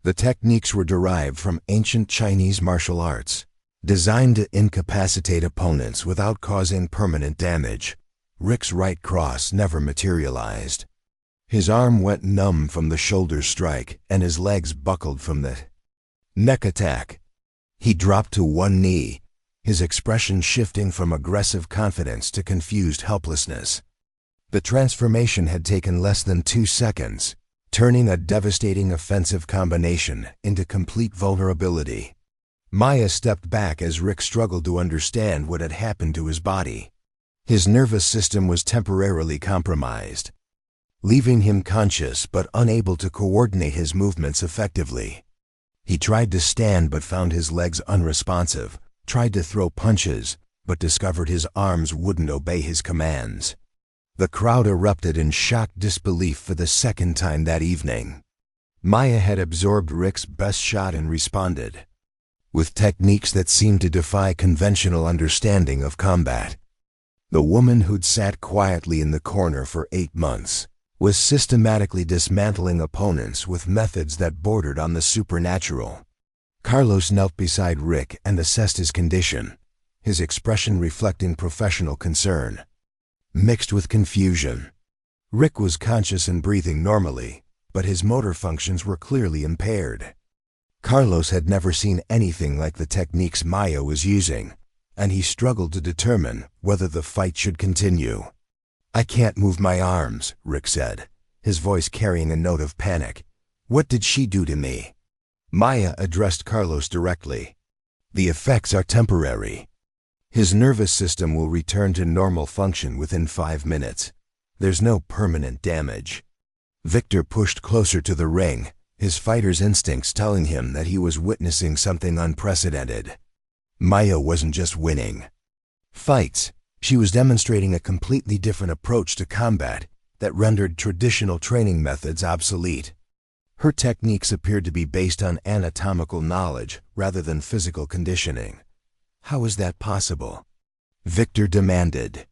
The techniques were derived from ancient Chinese martial arts, designed to incapacitate opponents without causing permanent damage. Rick's right cross never materialized. His arm went numb from the shoulder strike, and his legs buckled from the neck attack. He dropped to one knee, his expression shifting from aggressive confidence to confused helplessness. The transformation had taken less than 2 seconds, turning a devastating offensive combination into complete vulnerability. Maya stepped back as Rick struggled to understand what had happened to his body. His nervous system was temporarily compromised, leaving him conscious but unable to coordinate his movements effectively. He tried to stand but found his legs unresponsive, tried to throw punches but discovered his arms wouldn't obey his commands. The crowd erupted in shocked disbelief for the second time that evening. Maya had absorbed Rick's best shot and responded with techniques that seemed to defy conventional understanding of combat. The woman who'd sat quietly in the corner for 8 months was systematically dismantling opponents with methods that bordered on the supernatural. Carlos knelt beside Rick and assessed his condition, his expression reflecting professional concern, mixed with confusion. Rick was conscious and breathing normally, but his motor functions were clearly impaired. Carlos had never seen anything like the techniques Maya was using, and he struggled to determine whether the fight should continue. "I can't move my arms," Rick said, his voice carrying a note of panic. "What did she do to me?" Maya addressed Carlos directly. "The effects are temporary. His nervous system will return to normal function within 5 minutes. There's no permanent damage." Viktor pushed closer to the ring, his fighter's instincts telling him that he was witnessing something unprecedented. Maya wasn't just winning fights. She was demonstrating a completely different approach to combat that rendered traditional training methods obsolete. Her techniques appeared to be based on anatomical knowledge rather than physical conditioning. "How is that possible?" Viktor demanded.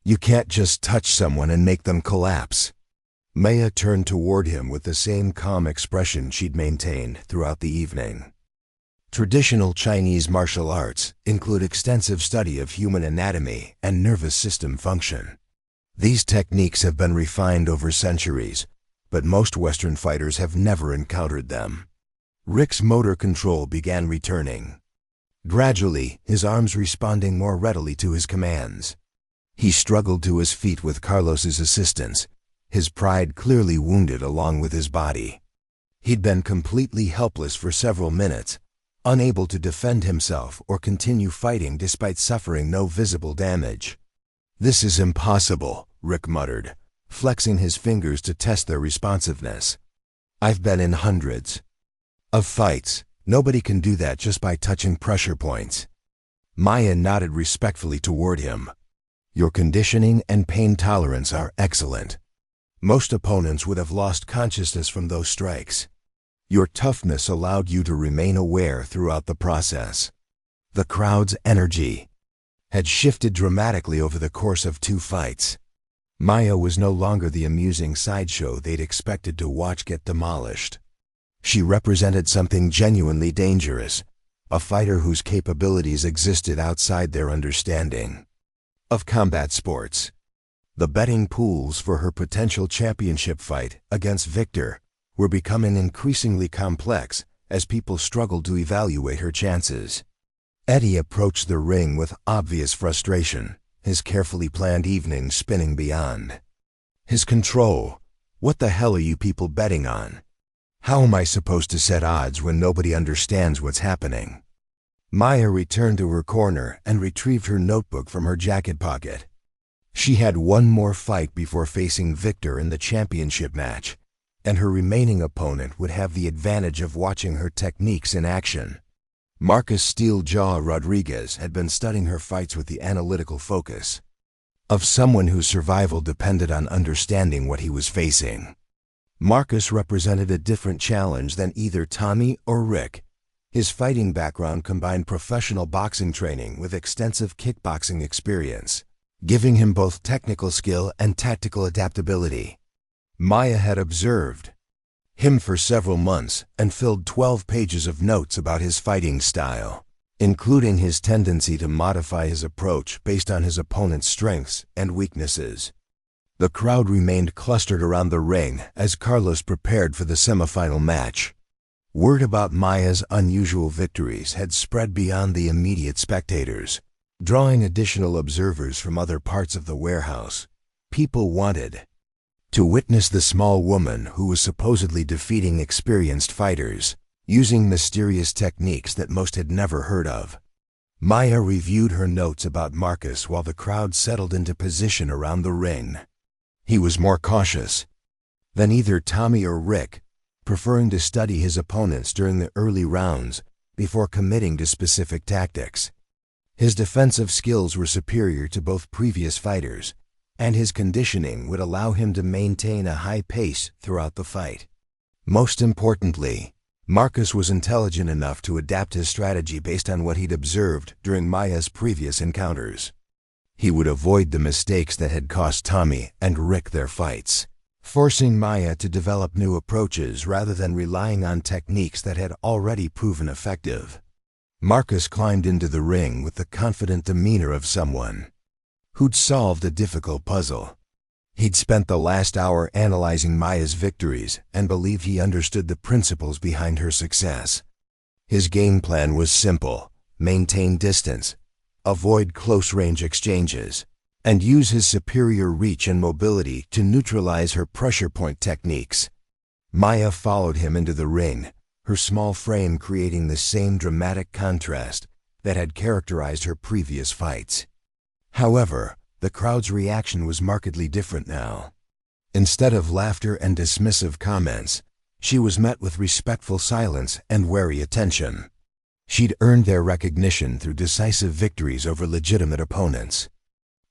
"You can't just touch someone and make them collapse." Maya turned toward him with the same calm expression she'd maintained throughout the evening. Traditional Chinese martial arts include extensive study of human anatomy and nervous system function. These techniques have been refined over centuries, but most Western fighters have never encountered them. Rick's motor control began returning, gradually his arms responding more readily to his commands. He struggled to his feet with Carlos's assistance, his pride clearly wounded along with his body. He'd been completely helpless for several minutes, unable to defend himself or continue fighting despite suffering no visible damage. "This is impossible," Rick muttered, flexing his fingers to test their responsiveness. "I've been in hundreds of fights. Nobody can do that just by touching pressure points." Maya nodded respectfully toward him. "Your conditioning and pain tolerance are excellent. Most opponents would have lost consciousness from those strikes. Your toughness allowed you to remain aware throughout the process." The crowd's energy had shifted dramatically over the course of 2 fights. Maya was no longer the amusing sideshow they'd expected to watch get demolished. She represented something genuinely dangerous, a fighter whose capabilities existed outside their understanding of combat sports. The betting pools for her potential championship fight against Viktor were becoming increasingly complex as people struggled to evaluate her chances. Eddie approached the ring with obvious frustration, his carefully planned evening spinning beyond his control. "What the hell are you people betting on? How am I supposed to set odds when nobody understands what's happening?" Maya returned to her corner and retrieved her notebook from her jacket pocket. She had one more fight before facing Viktor in the championship match, and her remaining opponent would have the advantage of watching her techniques in action. Marcus Steeljaw Rodriguez had been studying her fights with the analytical focus of someone whose survival depended on understanding what he was facing. Marcus represented a different challenge than either Tommy or Rick. His fighting background combined professional boxing training with extensive kickboxing experience, giving him both technical skill and tactical adaptability. Maya had observed him for several months and filled 12 pages of notes about his fighting style, including his tendency to modify his approach based on his opponent's strengths and weaknesses. The crowd remained clustered around the ring as Carlos prepared for the semifinal match. Word about Maya's unusual victories had spread beyond the immediate spectators, drawing additional observers from other parts of the warehouse. People wanted to witness the small woman who was supposedly defeating experienced fighters, using mysterious techniques that most had never heard of. Maya reviewed her notes about Marcus while the crowd settled into position around the ring. He was more cautious than either Tommy or Rick, preferring to study his opponents during the early rounds before committing to specific tactics. His defensive skills were superior to both previous fighters, and his conditioning would allow him to maintain a high pace throughout the fight. Most importantly, Marcus was intelligent enough to adapt his strategy based on what he'd observed during Maya's previous encounters. He would avoid the mistakes that had cost Tommy and Rick their fights, forcing Maya to develop new approaches rather than relying on techniques that had already proven effective. Marcus climbed into the ring with the confident demeanor of someone who'd solved a difficult puzzle. He'd spent the last hour analyzing Maya's victories and believed he understood the principles behind her success. His game plan was simple: maintain distance, avoid close-range exchanges, and use his superior reach and mobility to neutralize her pressure point techniques. Maya followed him into the ring, her small frame creating the same dramatic contrast that had characterized her previous fights. However, the crowd's reaction was markedly different now. Instead of laughter and dismissive comments, she was met with respectful silence and wary attention. She'd earned their recognition through decisive victories over legitimate opponents.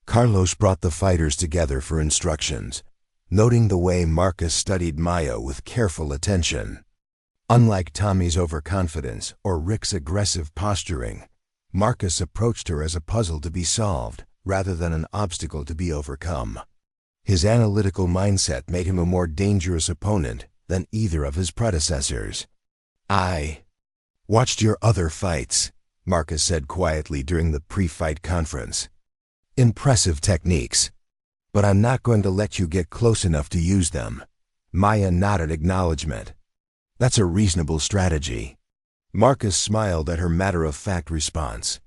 Carlos brought the fighters together for instructions, noting the way Marcus studied Maya with careful attention. Unlike Tommy's overconfidence or Rick's aggressive posturing, Marcus approached her as a puzzle to be solved rather than an obstacle to be overcome. His analytical mindset made him a more dangerous opponent than either of his predecessors. "I watched your other fights," Marcus said quietly during the pre-fight conference. "Impressive techniques, but I'm not going to let you get close enough to use them." Maya nodded acknowledgement. "That's a reasonable strategy." Marcus smiled at her matter-of-fact response.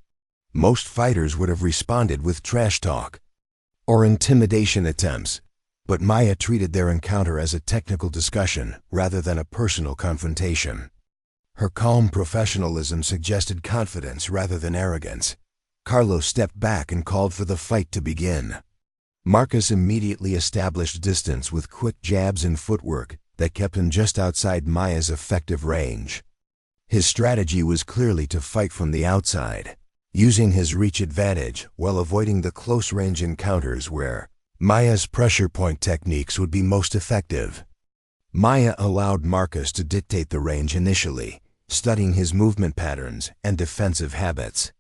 Most fighters would have responded with trash talk or intimidation attempts, but Maya treated their encounter as a technical discussion rather than a personal confrontation. Her calm professionalism suggested confidence rather than arrogance. Carlos stepped back and called for the fight to begin. Marcus immediately established distance with quick jabs and footwork that kept him just outside Maya's effective range. His strategy was clearly to fight from the outside, using his reach advantage while avoiding the close-range encounters where Maya's pressure point techniques would be most effective. Maya allowed Marcus to dictate the range initially, studying his movement patterns and defensive habits.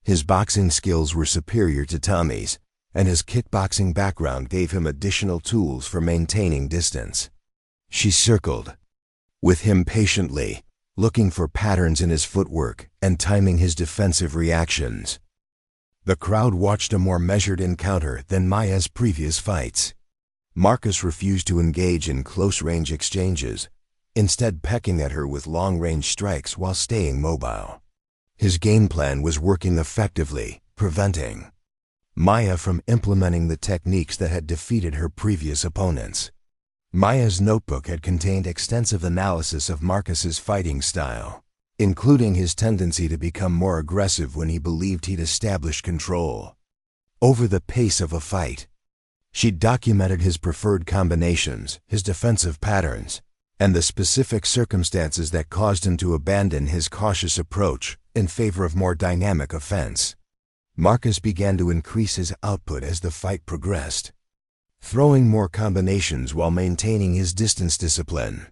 His boxing skills were superior to Tommy's, and his kickboxing background gave him additional tools for maintaining distance. She circled with him patiently, looking for patterns in his footwork and timing his defensive reactions. The crowd watched a more measured encounter than Maya's previous fights. Marcus refused to engage in close-range exchanges, instead pecking at her with long-range strikes while staying mobile. His game plan was working effectively, preventing Maya from implementing the techniques that had defeated her previous opponents. Maya's notebook had contained extensive analysis of Marcus's fighting style, including his tendency to become more aggressive when he believed he'd established control over the pace of a fight. She documented his preferred combinations, his defensive patterns, and the specific circumstances that caused him to abandon his cautious approach in favor of more dynamic offense. Marcus began to increase his output as the fight progressed, throwing more combinations while maintaining his distance discipline.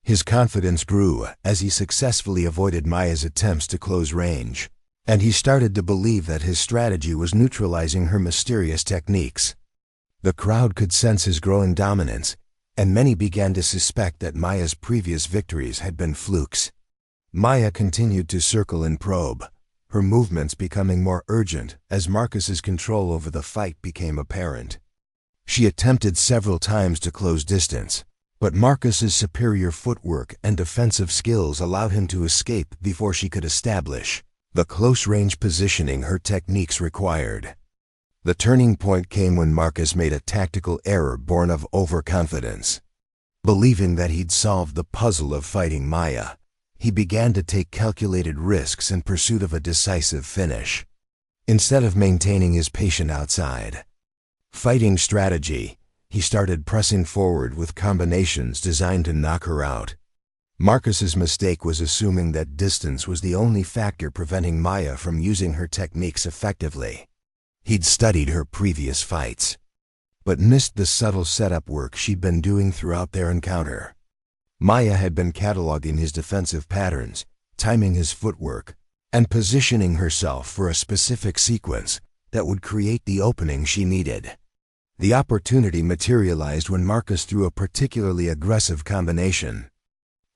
His confidence grew as he successfully avoided Maya's attempts to close range, and he started to believe that his strategy was neutralizing her mysterious techniques. The crowd could sense his growing dominance, and many began to suspect that Maya's previous victories had been flukes. Maya continued to circle and probe, her movements becoming more urgent as Marcus's control over the fight became apparent. She attempted several times to close distance, but Marcus's superior footwork and defensive skills allowed him to escape before she could establish the close-range positioning her techniques required. The turning point came when Marcus made a tactical error born of overconfidence. Believing that he'd solved the puzzle of fighting Maya, he began to take calculated risks in pursuit of a decisive finish. Instead of maintaining his patient outside fighting strategy, he started pressing forward with combinations designed to knock her out. Marcus's mistake was assuming that distance was the only factor preventing Maya from using her techniques effectively. He'd studied her previous fights, but missed the subtle setup work she'd been doing throughout their encounter. Maya had been cataloging his defensive patterns, timing his footwork, and positioning herself for a specific sequence that would create the opening she needed. The opportunity materialized when Marcus threw a particularly aggressive combination.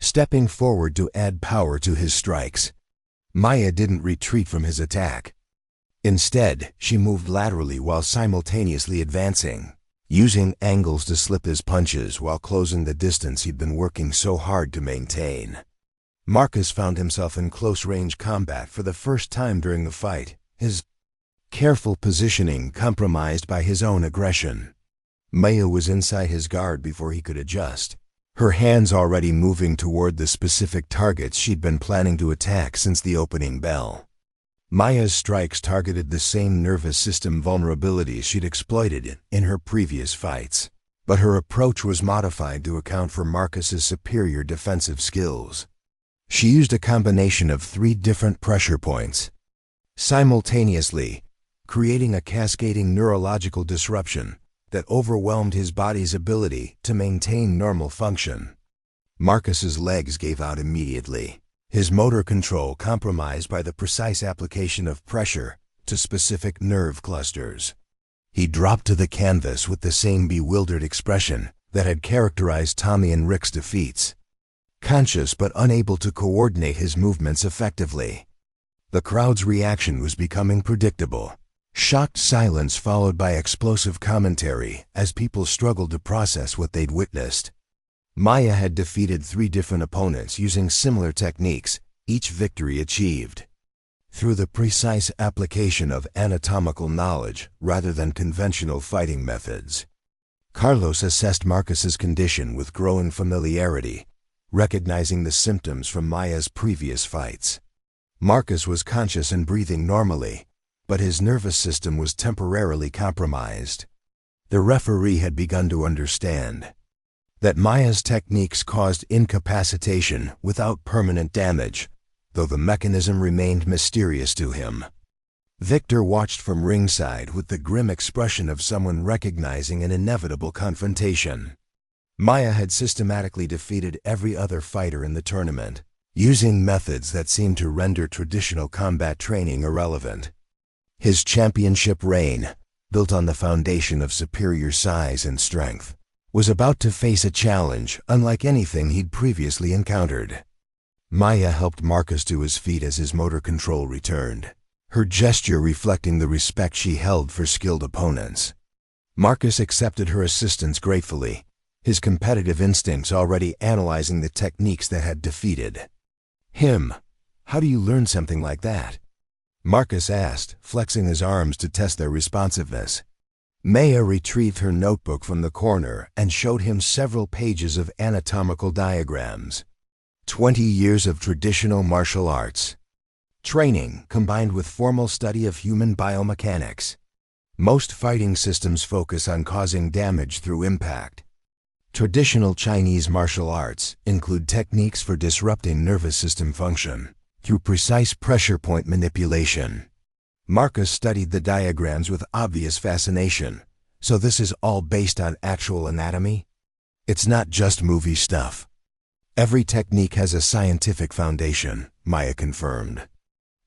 Stepping forward to add power to his strikes, Maya didn't retreat from his attack. Instead, she moved laterally while simultaneously advancing, using angles to slip his punches while closing the distance he'd been working so hard to maintain. Marcus found himself in close-range combat for the first time during the fight, his careful positioning compromised by his own aggression. Maya was inside his guard before he could adjust, her hands already moving toward the specific targets she'd been planning to attack since the opening bell. Maya's strikes targeted the same nervous system vulnerabilities she'd exploited in her previous fights, but her approach was modified to account for Marcus's superior defensive skills. She used a combination of 3 different pressure points, simultaneously, creating a cascading neurological disruption that overwhelmed his body's ability to maintain normal function. Marcus's legs gave out immediately, his motor control compromised by the precise application of pressure to specific nerve clusters. He dropped to the canvas with the same bewildered expression that had characterized Tommy and Rick's defeats, conscious but unable to coordinate his movements effectively. The crowd's reaction was becoming predictable. Shocked silence followed by explosive commentary as people struggled to process what they'd witnessed. Maya had defeated 3 different opponents using similar techniques, each victory achieved through the precise application of anatomical knowledge rather than conventional fighting methods. Carlos assessed Marcus's condition with growing familiarity, recognizing the symptoms from Maya's previous fights. Marcus was conscious and breathing normally, but his nervous system was temporarily compromised. The referee had begun to understand that Maya's techniques caused incapacitation without permanent damage, though the mechanism remained mysterious to him. Viktor watched from ringside with the grim expression of someone recognizing an inevitable confrontation. Maya had systematically defeated every other fighter in the tournament, using methods that seemed to render traditional combat training irrelevant. His championship reign, built on the foundation of superior size and strength, was about to face a challenge unlike anything he'd previously encountered. Maya helped Marcus to his feet as his motor control returned, her gesture reflecting the respect she held for skilled opponents. Marcus accepted her assistance gratefully, his competitive instincts already analyzing the techniques that had defeated him. "How do you learn something like that?" Marcus asked, flexing his arms to test their responsiveness. Maya retrieved her notebook from the corner and showed him several pages of anatomical diagrams. 20 years of traditional martial arts training combined with formal study of human biomechanics. Most fighting systems focus on causing damage through impact. Traditional Chinese martial arts include techniques for disrupting nervous system function through precise pressure point manipulation. Marcus studied the diagrams with obvious fascination. "So this is all based on actual anatomy? It's not just movie stuff." "Every technique has a scientific foundation," Maya confirmed.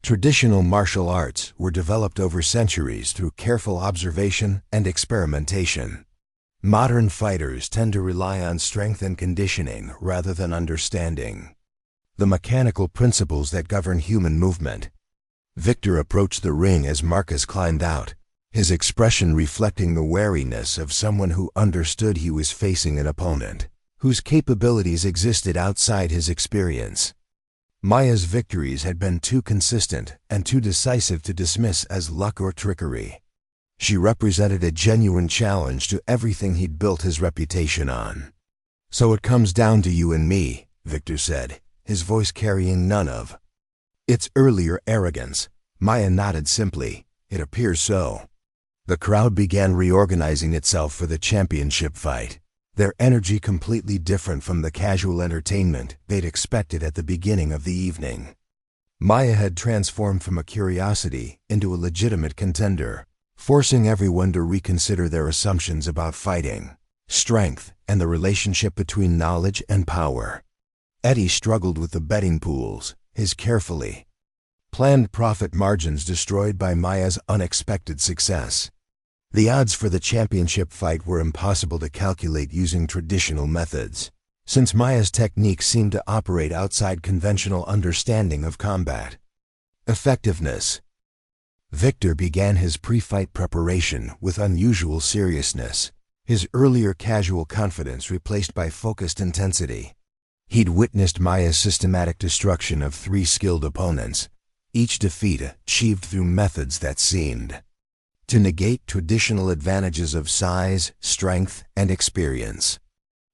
Traditional martial arts were developed over centuries through careful observation and experimentation. Modern fighters tend to rely on strength and conditioning rather than understanding the mechanical principles that govern human movement. Viktor approached the ring as Marcus climbed out, his expression reflecting the wariness of someone who understood he was facing an opponent whose capabilities existed outside his experience. Maya's victories had been too consistent and too decisive to dismiss as luck or trickery. She represented a genuine challenge to everything he'd built his reputation on. "So it comes down to you and me," Viktor said, his voice carrying none of its earlier arrogance. Maya nodded simply. "It appears so." The crowd began reorganizing itself for the championship fight, their energy completely different from the casual entertainment they'd expected at the beginning of the evening. Maya had transformed from a curiosity into a legitimate contender, forcing everyone to reconsider their assumptions about fighting, strength, and the relationship between knowledge and power. Eddie struggled with the betting pools, his carefully planned profit margins destroyed by Maya's unexpected success. The odds for the championship fight were impossible to calculate using traditional methods, since Maya's techniques seemed to operate outside conventional understanding of combat. Effectiveness. Viktor began his pre-fight preparation with unusual seriousness, his earlier casual confidence replaced by focused intensity. He'd witnessed Maya's systematic destruction of 3 skilled opponents, each defeat achieved through methods that seemed to negate traditional advantages of size, strength, and experience.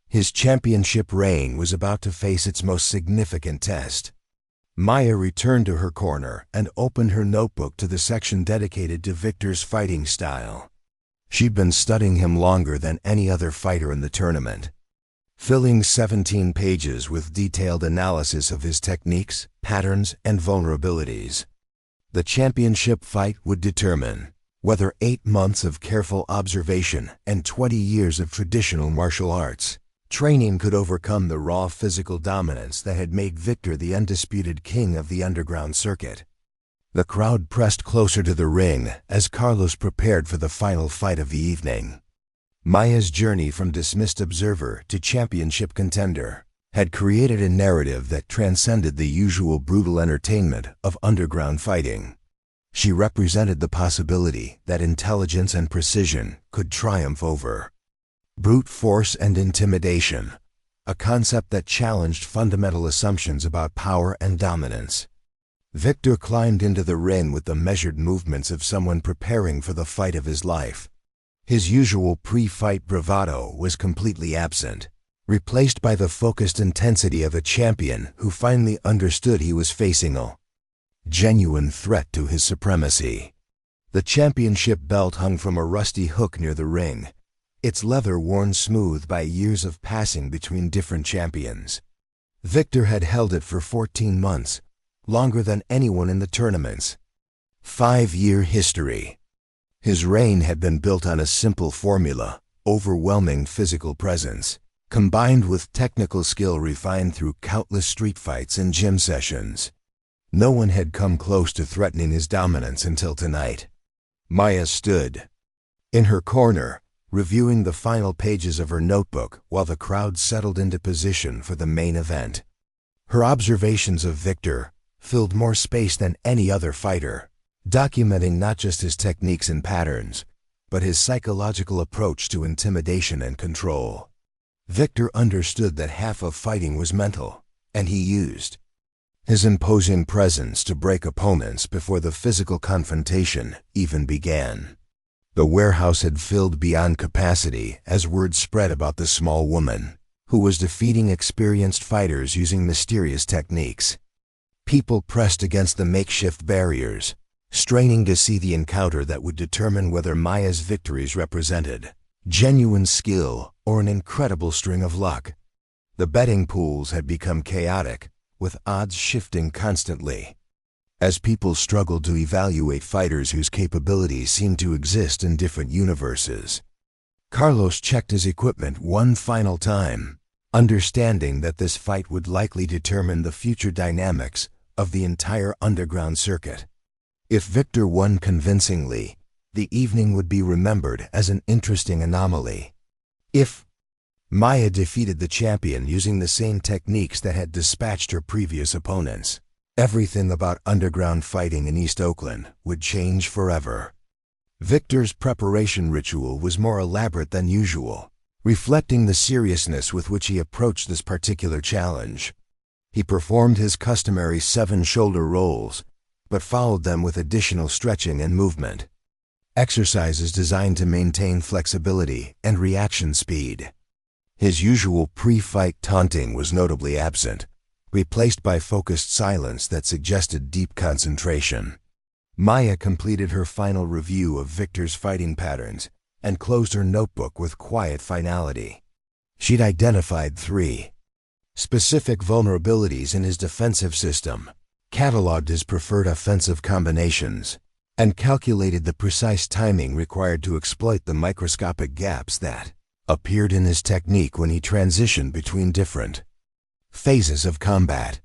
His championship reign was about to face its most significant test. Maya returned to her corner and opened her notebook to the section dedicated to Viktor's fighting style. She'd been studying him longer than any other fighter in the tournament, filling 17 pages with detailed analysis of his techniques, patterns, and vulnerabilities. The championship fight would determine whether 8 months of careful observation and 20 years of traditional martial arts training could overcome the raw physical dominance that had made Viktor the undisputed king of the underground circuit. The crowd pressed closer to the ring as Carlos prepared for the final fight of the evening. Maya's journey from dismissed observer to championship contender had created a narrative that transcended the usual brutal entertainment of underground fighting. She represented the possibility that intelligence and precision could triumph over brute force and intimidation, a concept that challenged fundamental assumptions about power and dominance. Viktor climbed into the ring with the measured movements of someone preparing for the fight of his life. His usual pre-fight bravado was completely absent, replaced by the focused intensity of a champion who finally understood he was facing a genuine threat to his supremacy. The championship belt hung from a rusty hook near the ring, its leather worn smooth by years of passing between different champions. Viktor had held it for 14 months, longer than anyone in the tournament's 5-year history. His reign had been built on a simple formula: overwhelming physical presence, combined with technical skill refined through countless street fights and gym sessions. No one had come close to threatening his dominance until tonight. Maya stood in her corner, reviewing the final pages of her notebook while the crowd settled into position for the main event. Her observations of Viktor filled more space than any other fighter, documenting not just his techniques and patterns, but his psychological approach to intimidation and control. Viktor understood that half of fighting was mental, and he used his imposing presence to break opponents before the physical confrontation even began. The warehouse had filled beyond capacity as word spread about the small woman, who was defeating experienced fighters using mysterious techniques. People pressed against the makeshift barriers, straining to see the encounter that would determine whether Maya's victories represented genuine skill or an incredible string of luck. The betting pools had become chaotic, with odds shifting constantly, as people struggled to evaluate fighters whose capabilities seemed to exist in different universes. Carlos checked his equipment one final time, understanding that this fight would likely determine the future dynamics of the entire underground circuit. If Viktor won convincingly, the evening would be remembered as an interesting anomaly. If Maya defeated the champion using the same techniques that had dispatched her previous opponents, everything about underground fighting in East Oakland would change forever. Viktor's preparation ritual was more elaborate than usual, reflecting the seriousness with which he approached this particular challenge. He performed his customary 7 shoulder rolls, but followed them with additional stretching and movement, exercises designed to maintain flexibility and reaction speed. His usual pre-fight taunting was notably absent, replaced by focused silence that suggested deep concentration. Maya completed her final review of Viktor's fighting patterns and closed her notebook with quiet finality. She'd identified 3 specific vulnerabilities in his defensive system, cataloged his preferred offensive combinations, and calculated the precise timing required to exploit the microscopic gaps that appeared in his technique when he transitioned between different phases of combat.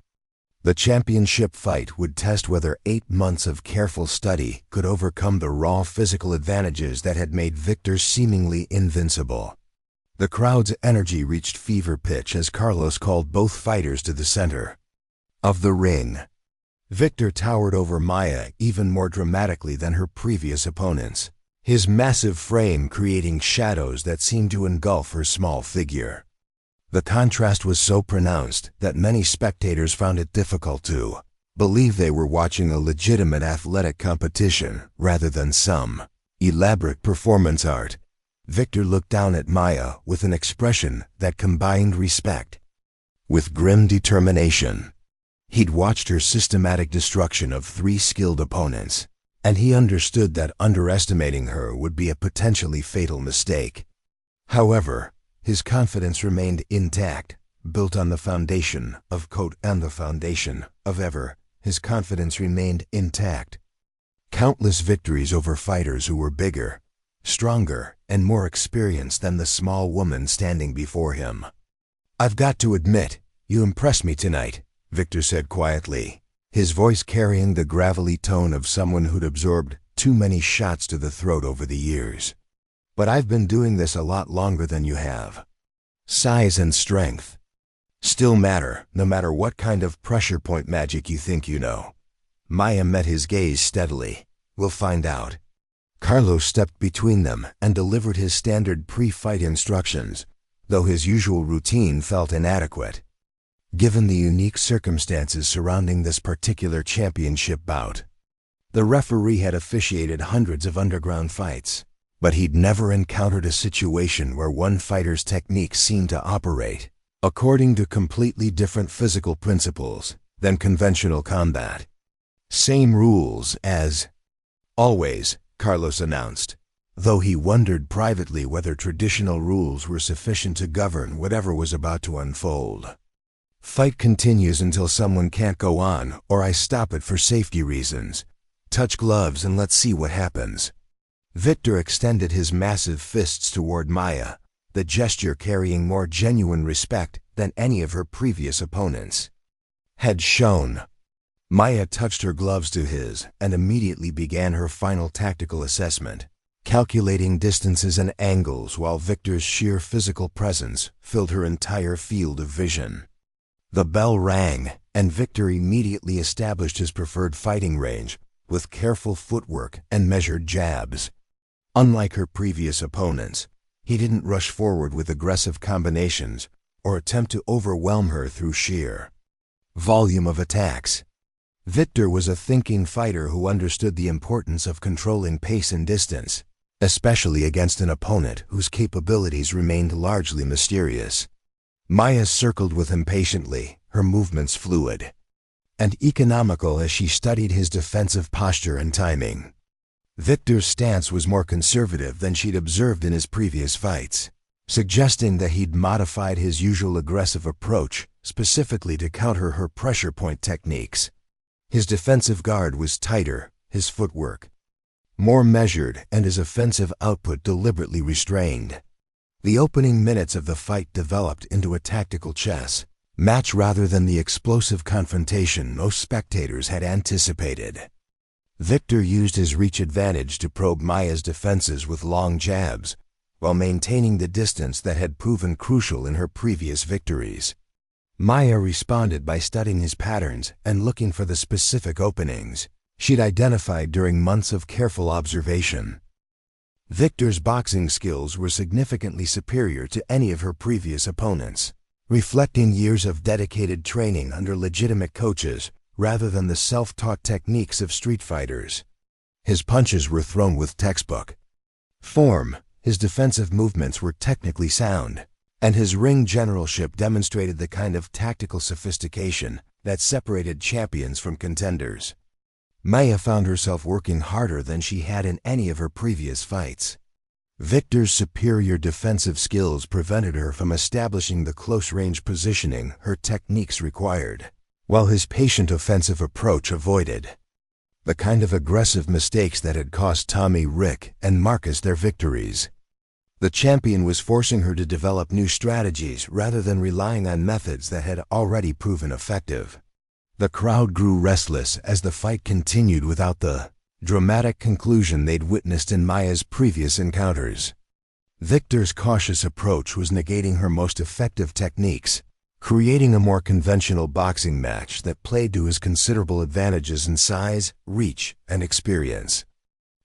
The championship fight would test whether 8 months of careful study could overcome the raw physical advantages that had made Viktor seemingly invincible. The crowd's energy reached fever pitch as Carlos called both fighters to the center of the ring. Viktor towered over Maya even more dramatically than her previous opponents, his massive frame creating shadows that seemed to engulf her small figure. The contrast was so pronounced that many spectators found it difficult to believe they were watching a legitimate athletic competition rather than some elaborate performance art. Viktor looked down at Maya with an expression that combined respect with grim determination. He'd watched her systematic destruction of 3 skilled opponents, and he understood that underestimating her would be a potentially fatal mistake. However, his confidence remained intact, built on the foundation of and the foundation of ever. His confidence remained intact. Countless victories over fighters who were bigger, stronger, and more experienced than the small woman standing before him. "I've got to admit, you impressed me tonight," Viktor said quietly, his voice carrying the gravelly tone of someone who'd absorbed too many shots to the throat over the years. "But I've been doing this a lot longer than you have. Size and strength still matter, no matter what kind of pressure point magic you think you know." Maya met his gaze steadily. "We'll find out." Carlos stepped between them and delivered his standard pre-fight instructions, though his usual routine felt inadequate. Given the unique circumstances surrounding this particular championship bout, the referee had officiated hundreds of underground fights, but he'd never encountered a situation where one fighter's techniques seemed to operate according to completely different physical principles than conventional combat. "Same rules as always," Carlos announced, though he wondered privately whether traditional rules were sufficient to govern whatever was about to unfold. "Fight continues until someone can't go on, or I stop it for safety reasons. Touch gloves and let's see what happens." Viktor extended his massive fists toward Maya, the gesture carrying more genuine respect than any of her previous opponents had shown. Maya touched her gloves to his and immediately began her final tactical assessment, calculating distances and angles while Viktor's sheer physical presence filled her entire field of vision. The bell rang, and Viktor immediately established his preferred fighting range with careful footwork and measured jabs. Unlike her previous opponents, he didn't rush forward with aggressive combinations or attempt to overwhelm her through sheer volume of attacks. Viktor was a thinking fighter who understood the importance of controlling pace and distance, especially against an opponent whose capabilities remained largely mysterious. Maya circled with him patiently, her movements fluid and economical as she studied his defensive posture and timing. Viktor's stance was more conservative than she'd observed in his previous fights, suggesting that he'd modified his usual aggressive approach specifically to counter her pressure point techniques. His defensive guard was tighter, his footwork more measured, and his offensive output deliberately restrained. The opening minutes of the fight developed into a tactical chess match rather than the explosive confrontation most spectators had anticipated. Viktor used his reach advantage to probe Maya's defenses with long jabs, while maintaining the distance that had proven crucial in her previous victories. Maya responded by studying his patterns and looking for the specific openings she'd identified during months of careful observation. Viktor's boxing skills were significantly superior to any of her previous opponents, reflecting years of dedicated training under legitimate coaches rather than the self-taught techniques of street fighters. His punches were thrown with textbook form, his defensive movements were technically sound, and his ring generalship demonstrated the kind of tactical sophistication that separated champions from contenders. Maya found herself working harder than she had in any of her previous fights. Viktor's superior defensive skills prevented her from establishing the close-range positioning her techniques required, while his patient offensive approach avoided the kind of aggressive mistakes that had cost Tommy, Rick, and Marcus their victories. The champion was forcing her to develop new strategies rather than relying on methods that had already proven effective. The crowd grew restless as the fight continued without the dramatic conclusion they'd witnessed in Maya's previous encounters. Viktor's cautious approach was negating her most effective techniques, creating a more conventional boxing match that played to his considerable advantages in size, reach, and experience.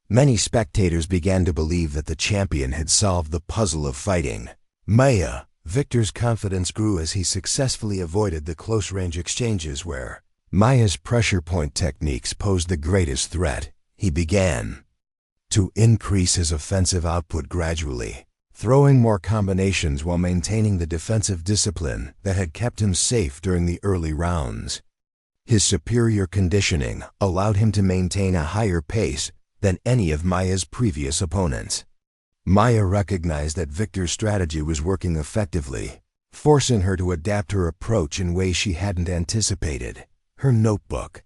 Many spectators began to believe that the champion had solved the puzzle of fighting. Maya, Victor's confidence grew as he successfully avoided the close-range exchanges where Maya's pressure point techniques posed the greatest threat. He began to increase his offensive output gradually, throwing more combinations while maintaining the defensive discipline that had kept him safe during the early rounds. His superior conditioning allowed him to maintain a higher pace than any of Maya's previous opponents. Maya recognized that Victor's strategy was working effectively, forcing her to adapt her approach in ways she hadn't anticipated. Her notebook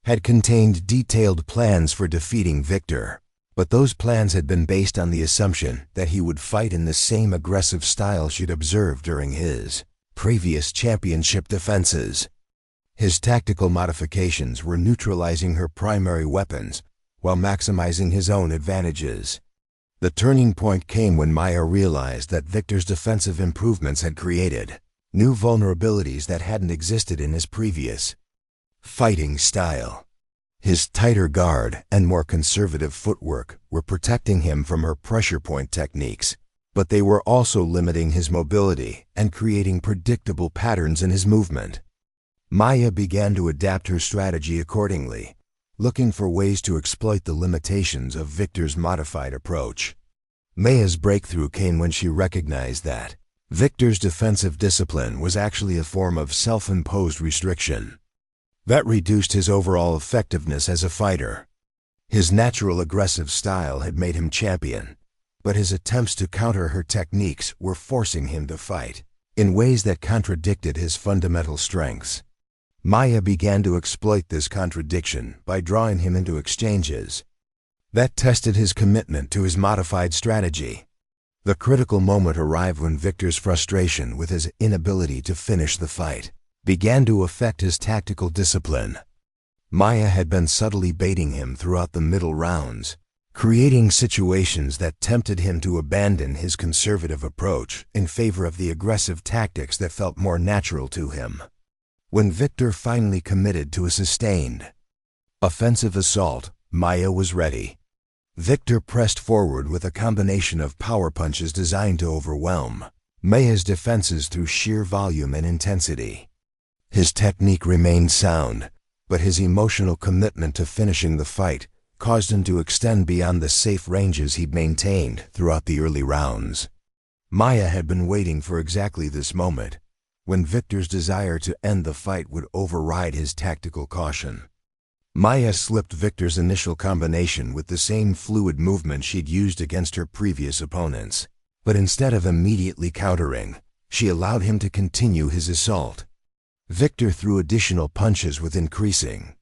had contained detailed plans for defeating Viktor, but those plans had been based on the assumption that he would fight in the same aggressive style she'd observed during his previous championship defenses. His tactical modifications were neutralizing her primary weapons while maximizing his own advantages. The turning point came when Maya realized that Viktor's defensive improvements had created new vulnerabilities that hadn't existed in his previous fighting style. His tighter guard and more conservative footwork were protecting him from her pressure point techniques, but they were also limiting his mobility and creating predictable patterns in his movement. Maya began to adapt her strategy accordingly, looking for ways to exploit the limitations of Viktor's modified approach. Maya's breakthrough came when she recognized that Viktor's defensive discipline was actually a form of self-imposed restriction that reduced his overall effectiveness as a fighter. His natural aggressive style had made him champion, but his attempts to counter her techniques were forcing him to fight in ways that contradicted his fundamental strengths. Maya began to exploit this contradiction by drawing him into exchanges that tested his commitment to his modified strategy. The critical moment arrived when Viktor's frustration with his inability to finish the fight began to affect his tactical discipline. Maya had been subtly baiting him throughout the middle rounds, creating situations that tempted him to abandon his conservative approach in favor of the aggressive tactics that felt more natural to him. When Viktor finally committed to a sustained offensive assault, Maya was ready. Viktor pressed forward with a combination of power punches designed to overwhelm Maya's defenses through sheer volume and intensity. His technique remained sound, but his emotional commitment to finishing the fight caused him to extend beyond the safe ranges he'd maintained throughout the early rounds. Maya had been waiting for exactly this moment, when Viktor's desire to end the fight would override his tactical caution. Maya slipped Viktor's initial combination with the same fluid movement she'd used against her previous opponents, but instead of immediately countering, she allowed him to continue his assault. Viktor threw additional punches with increasing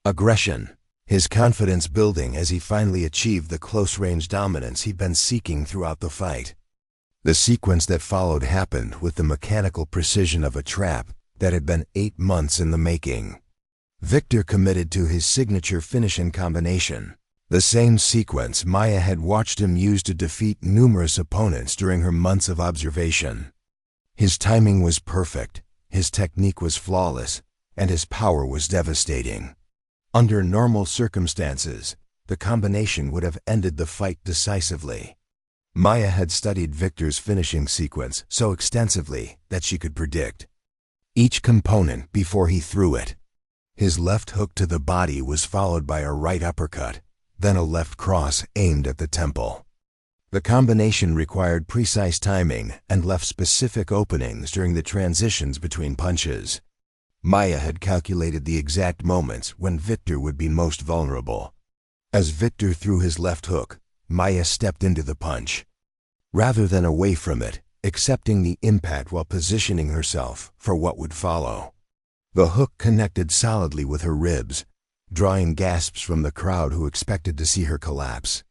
aggression, his confidence building as he finally achieved the close-range dominance he'd been seeking throughout the fight. The sequence that followed happened with the mechanical precision of a trap that had been 8 months in the making. Viktor committed to his signature finishing combination, the same sequence Maya had watched him use to defeat numerous opponents during her months of observation. His timing was perfect, his technique was flawless, and his power was devastating. Under normal circumstances, the combination would have ended the fight decisively. Maya had studied Viktor's finishing sequence so extensively that she could predict each component before he threw it. His left hook to the body was followed by a right uppercut, then a left cross aimed at the temple. The combination required precise timing and left specific openings during the transitions between punches. Maya had calculated the exact moments when Viktor would be most vulnerable. As Viktor threw his left hook, Maya stepped into the punch, rather than away from it, accepting the impact while positioning herself for what would follow. The hook connected solidly with her ribs, drawing gasps from the crowd who expected to see her collapse.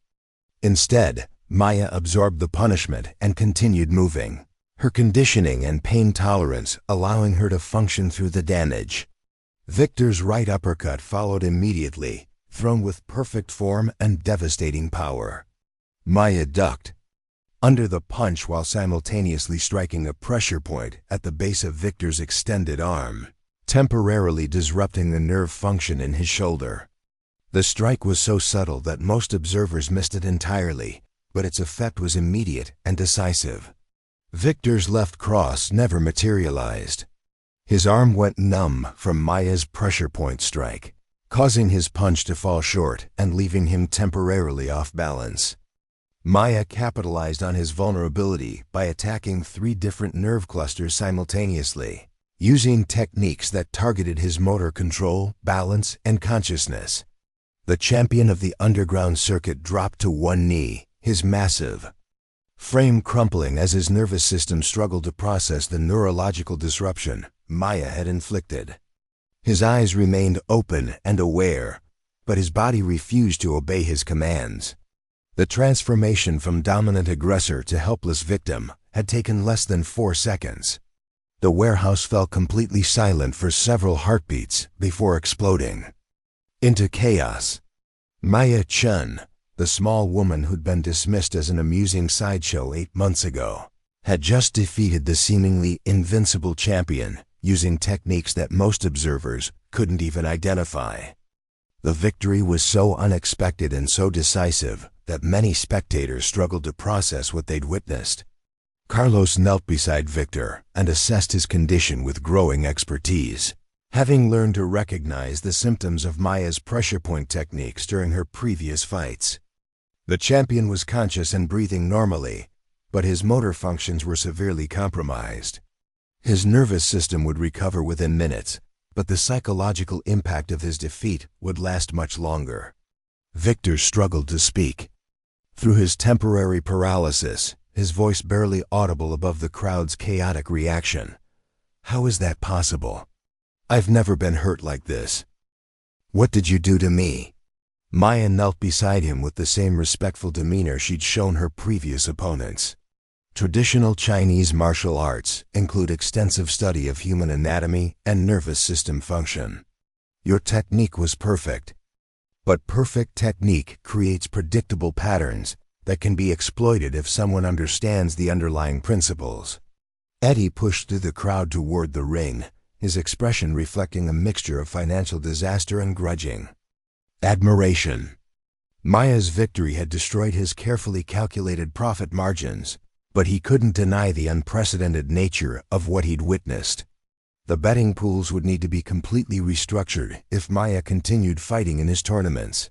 Instead, Maya absorbed the punishment and continued moving, her conditioning and pain tolerance allowing her to function through the damage. Viktor's right uppercut followed immediately, thrown with perfect form and devastating power. Maya ducked under the punch while simultaneously striking a pressure point at the base of Viktor's extended arm, temporarily disrupting the nerve function in his shoulder. The strike was so subtle that most observers missed it entirely, but its effect was immediate and decisive. Viktor's left cross never materialized. His arm went numb from Maya's pressure point strike, causing his punch to fall short and leaving him temporarily off balance. Maya capitalized on his vulnerability by attacking 3 different nerve clusters simultaneously, using techniques that targeted his motor control, balance, and consciousness. The champion of the underground circuit dropped to one knee, his massive frame crumpling as his nervous system struggled to process the neurological disruption Maya had inflicted. His eyes remained open and aware, but his body refused to obey his commands. The transformation from dominant aggressor to helpless victim had taken less than 4 seconds. The warehouse fell completely silent for several heartbeats before exploding into chaos. Maya Chen, the small woman who'd been dismissed as an amusing sideshow 8 months ago, had just defeated the seemingly invincible champion using techniques that most observers couldn't even identify. The victory was so unexpected and so decisive that many spectators struggled to process what they'd witnessed. Carlos knelt beside Viktor and assessed his condition with growing expertise, having learned to recognize the symptoms of Maya's pressure point techniques during her previous fights. The champion was conscious and breathing normally, but his motor functions were severely compromised. His nervous system would recover within minutes, but the psychological impact of his defeat would last much longer. Viktor struggled to speak. Through his temporary paralysis, his voice barely audible above the crowd's chaotic reaction. "How is that possible? I've never been hurt like this. What did you do to me?" Maya knelt beside him with the same respectful demeanor she'd shown her previous opponents. Traditional Chinese martial arts include extensive study of human anatomy and nervous system function. Your technique was perfect, but perfect technique creates predictable patterns that can be exploited if someone understands the underlying principles. Eddie pushed through the crowd toward the ring, his expression reflecting a mixture of financial disaster and grudging admiration. Maya's victory had destroyed his carefully calculated profit margins, but he couldn't deny the unprecedented nature of what he'd witnessed. The betting pools would need to be completely restructured if Maya continued fighting in his tournaments.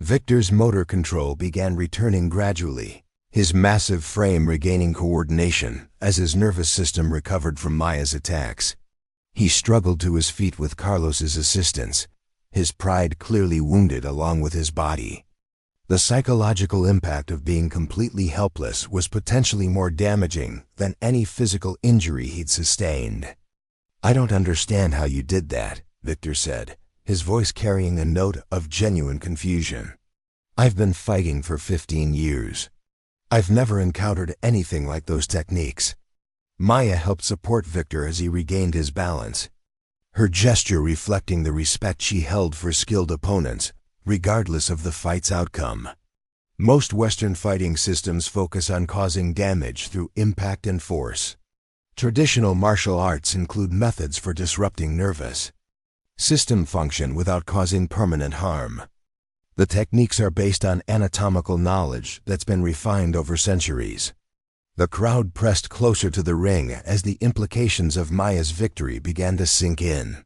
Viktor's motor control began returning gradually, his massive frame regaining coordination as his nervous system recovered from Maya's attacks. He struggled to his feet with Carlos's assistance, his pride clearly wounded along with his body. The psychological impact of being completely helpless was potentially more damaging than any physical injury he'd sustained. "I don't understand how you did that," Viktor said, his voice carrying a note of genuine confusion. "I've been fighting for 15 years. I've never encountered anything like those techniques." Maya helped support Viktor as he regained his balance, her gesture reflecting the respect she held for skilled opponents, regardless of the fight's outcome. Most Western fighting systems focus on causing damage through impact and force. Traditional martial arts include methods for disrupting nervous system function without causing permanent harm. The techniques are based on anatomical knowledge that's been refined over centuries. The crowd pressed closer to the ring as the implications of Maya's victory began to sink in.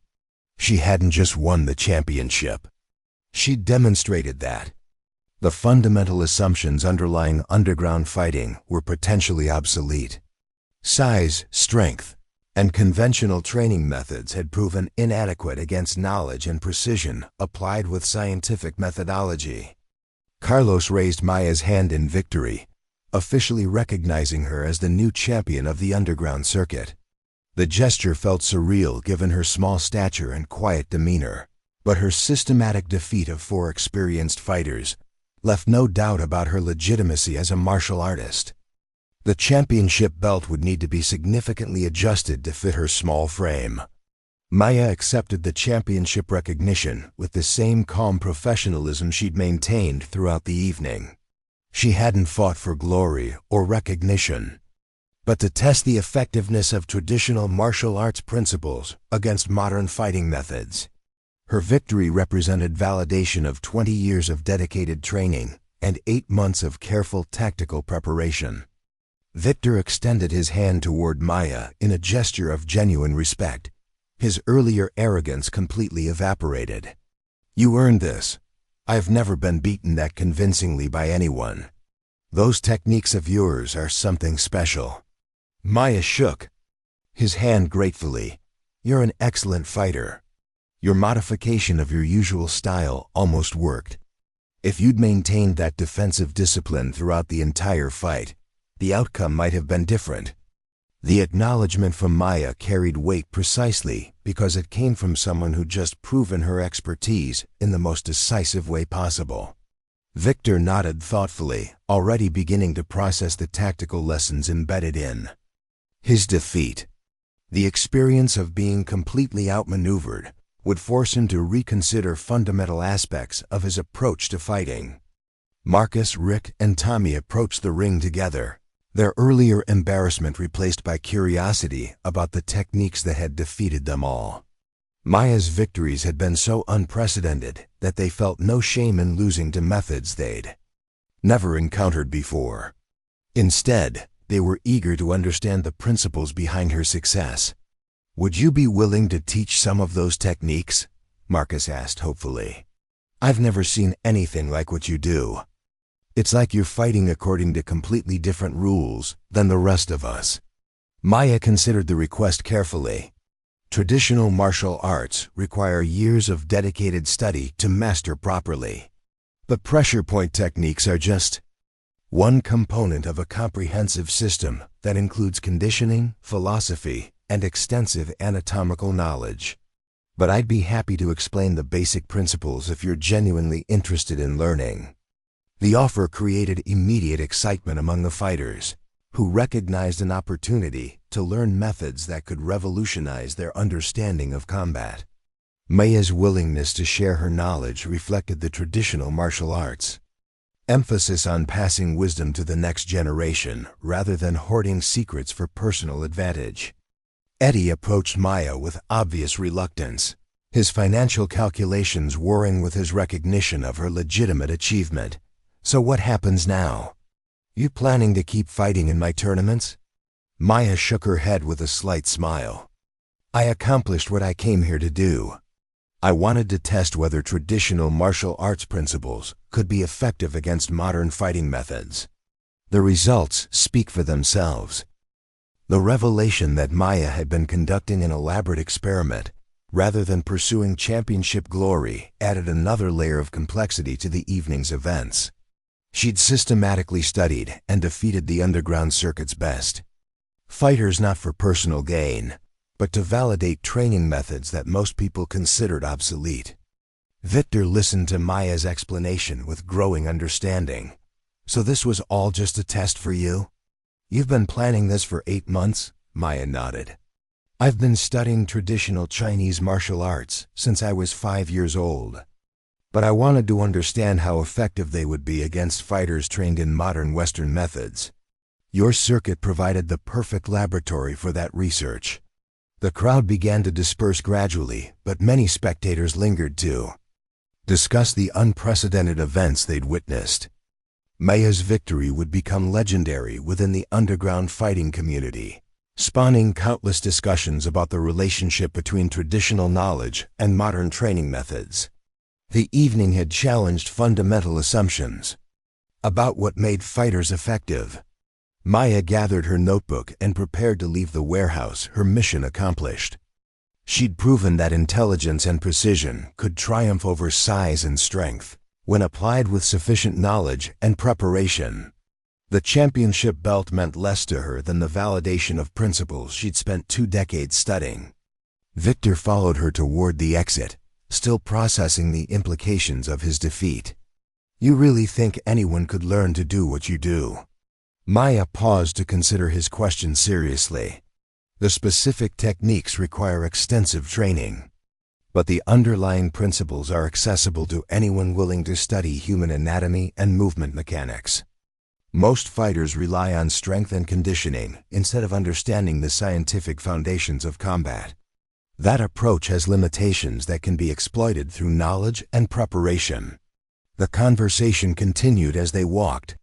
She hadn't just won the championship. She demonstrated that the fundamental assumptions underlying underground fighting were potentially obsolete. Size, strength, and conventional training methods had proven inadequate against knowledge and precision applied with scientific methodology. Carlos raised Maya's hand in victory, officially recognizing her as the new champion of the underground circuit. The gesture felt surreal given her small stature and quiet demeanor, but her systematic defeat of 4 experienced fighters left no doubt about her legitimacy as a martial artist. The championship belt would need to be significantly adjusted to fit her small frame. Maya accepted the championship recognition with the same calm professionalism she'd maintained throughout the evening. She hadn't fought for glory or recognition, but to test the effectiveness of traditional martial arts principles against modern fighting methods. Her victory represented validation of 20 years of dedicated training and 8 months of careful tactical preparation. Viktor extended his hand toward Maya in a gesture of genuine respect. His earlier arrogance completely evaporated. "You earned this. I've never been beaten that convincingly by anyone. Those techniques of yours are something special." Maya shook his hand gratefully. "You're an excellent fighter. Your modification of your usual style almost worked. If you'd maintained that defensive discipline throughout the entire fight, the outcome might have been different." The acknowledgement from Maya carried weight precisely because it came from someone who'd just proven her expertise in the most decisive way possible. Viktor nodded thoughtfully, already beginning to process the tactical lessons embedded in his defeat. The experience of being completely outmaneuvered would force him to reconsider fundamental aspects of his approach to fighting. Marcus, Rick, and Tommy approached the ring together, their earlier embarrassment replaced by curiosity about the techniques that had defeated them all. Maya's victories had been so unprecedented that they felt no shame in losing to methods they'd never encountered before. Instead, they were eager to understand the principles behind her success. "Would you be willing to teach some of those techniques?" Marcus asked hopefully. "I've never seen anything like what you do. It's like you're fighting according to completely different rules than the rest of us." Maya considered the request carefully. Traditional martial arts require years of dedicated study to master properly. The pressure point techniques are just one component of a comprehensive system that includes conditioning, philosophy, and extensive anatomical knowledge. But I'd be happy to explain the basic principles if you're genuinely interested in learning. The offer created immediate excitement among the fighters, who recognized an opportunity to learn methods that could revolutionize their understanding of combat. Maya's willingness to share her knowledge reflected the traditional martial arts emphasis on passing wisdom to the next generation rather than hoarding secrets for personal advantage. Eddie approached Maya with obvious reluctance, his financial calculations warring with his recognition of her legitimate achievement. "So what happens now? You planning to keep fighting in my tournaments?" Maya shook her head with a slight smile. "I accomplished what I came here to do. I wanted to test whether traditional martial arts principles could be effective against modern fighting methods. The results speak for themselves." The revelation that Maya had been conducting an elaborate experiment rather than pursuing championship glory added another layer of complexity to the evening's events. She'd systematically studied and defeated the underground circuit's best fighters not for personal gain, but to validate training methods that most people considered obsolete. Viktor listened to Maya's explanation with growing understanding. "So this was all just a test for you? You've been planning this for 8 months?" Maya nodded. "I've been studying traditional Chinese martial arts since I was 5 years old. But I wanted to understand how effective they would be against fighters trained in modern Western methods. Your circuit provided the perfect laboratory for that research." The crowd began to disperse gradually, but many spectators lingered to discuss the unprecedented events they'd witnessed. Maya's victory would become legendary within the underground fighting community, spawning countless discussions about the relationship between traditional knowledge and modern training methods. The evening had challenged fundamental assumptions about what made fighters effective. Maya gathered her notebook and prepared to leave the warehouse, her mission accomplished. She'd proven that intelligence and precision could triumph over size and strength when applied with sufficient knowledge and preparation. The championship belt meant less to her than the validation of principles she'd spent 2 decades studying. Viktor followed her toward the exit, still processing the implications of his defeat. "You really think anyone could learn to do what you do?" Maya paused to consider his question seriously. The specific techniques require extensive training, but the underlying principles are accessible to anyone willing to study human anatomy and movement mechanics. Most fighters rely on strength and conditioning instead of understanding the scientific foundations of combat. That approach has limitations that can be exploited through knowledge and preparation. The conversation continued as they walked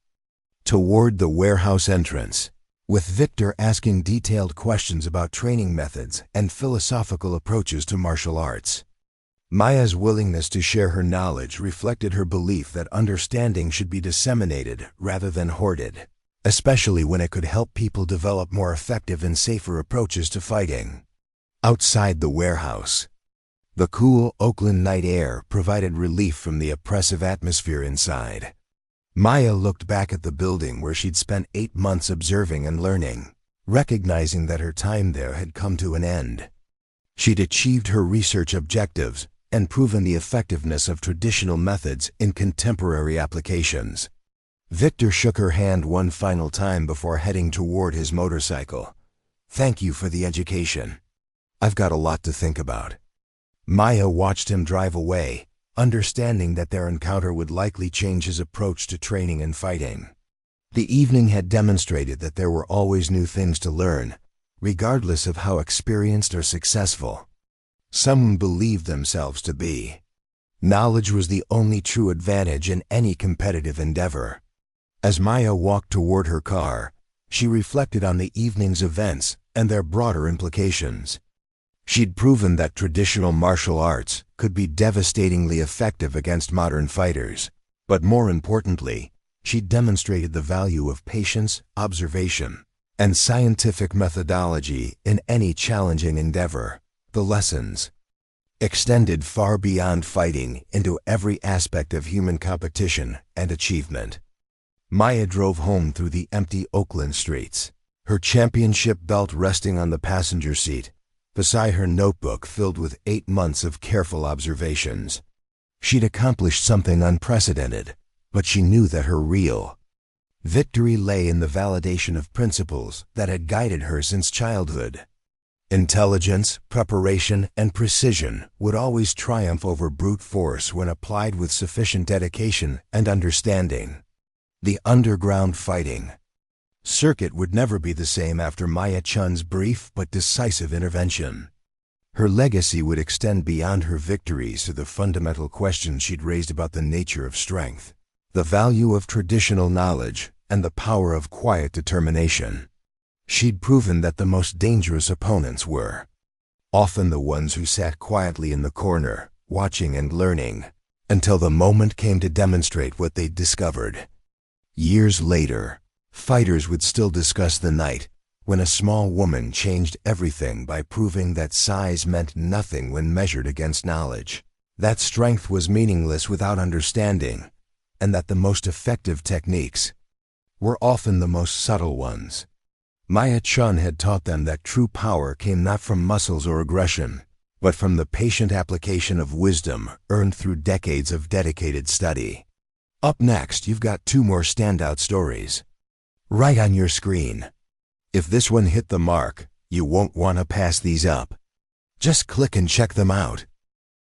toward the warehouse entrance. with Viktor asking detailed questions about training methods and philosophical approaches to martial arts. Maya's willingness to share her knowledge reflected her belief that understanding should be disseminated rather than hoarded, especially when it could help people develop more effective and safer approaches to fighting. Outside the warehouse, the cool Oakland night air provided relief from the oppressive atmosphere inside. Maya looked back at the building where she'd spent 8 months observing and learning, recognizing that her time there had come to an end. She'd achieved her research objectives and proven the effectiveness of traditional methods in contemporary applications. Viktor shook her hand one final time before heading toward his motorcycle. "Thank you for the education. I've got a lot to think about." Maya watched him drive away, understanding that their encounter would likely change his approach to training and fighting. The evening had demonstrated that there were always new things to learn, regardless of how experienced or successful someone believed themselves to be. Knowledge was the only true advantage in any competitive endeavor. As Maya walked toward her car, she reflected on the evening's events and their broader implications. She'd proven that traditional martial arts could be devastatingly effective against modern fighters, but more importantly, she'd demonstrated the value of patience, observation, and scientific methodology in any challenging endeavor. The lessons extended far beyond fighting into every aspect of human competition and achievement. Maya drove home through the empty Oakland streets, her championship belt resting on the passenger seat, beside her notebook filled with 8 months of careful observations. She'd accomplished something unprecedented, but she knew that her real victory lay in the validation of principles that had guided her since childhood. Intelligence, preparation, and precision would always triumph over brute force when applied with sufficient dedication and understanding. The underground fighting circuit would never be the same after Maya Chen's brief but decisive intervention. Her legacy would extend beyond her victories to the fundamental questions she'd raised about the nature of strength, the value of traditional knowledge, and the power of quiet determination. She'd proven that the most dangerous opponents were often the ones who sat quietly in the corner, watching and learning, until the moment came to demonstrate what they'd discovered. Years later, fighters would still discuss the night when a small woman changed everything by proving that size meant nothing when measured against knowledge, that strength was meaningless without understanding, and that the most effective techniques were often the most subtle ones. Maya Chen had taught them that true power came not from muscles or aggression, but from the patient application of wisdom earned through decades of dedicated study. Up next, you've got 2 more standout stories right on your screen. If this one hit the mark, you won't want to pass these up. Just click and check them out.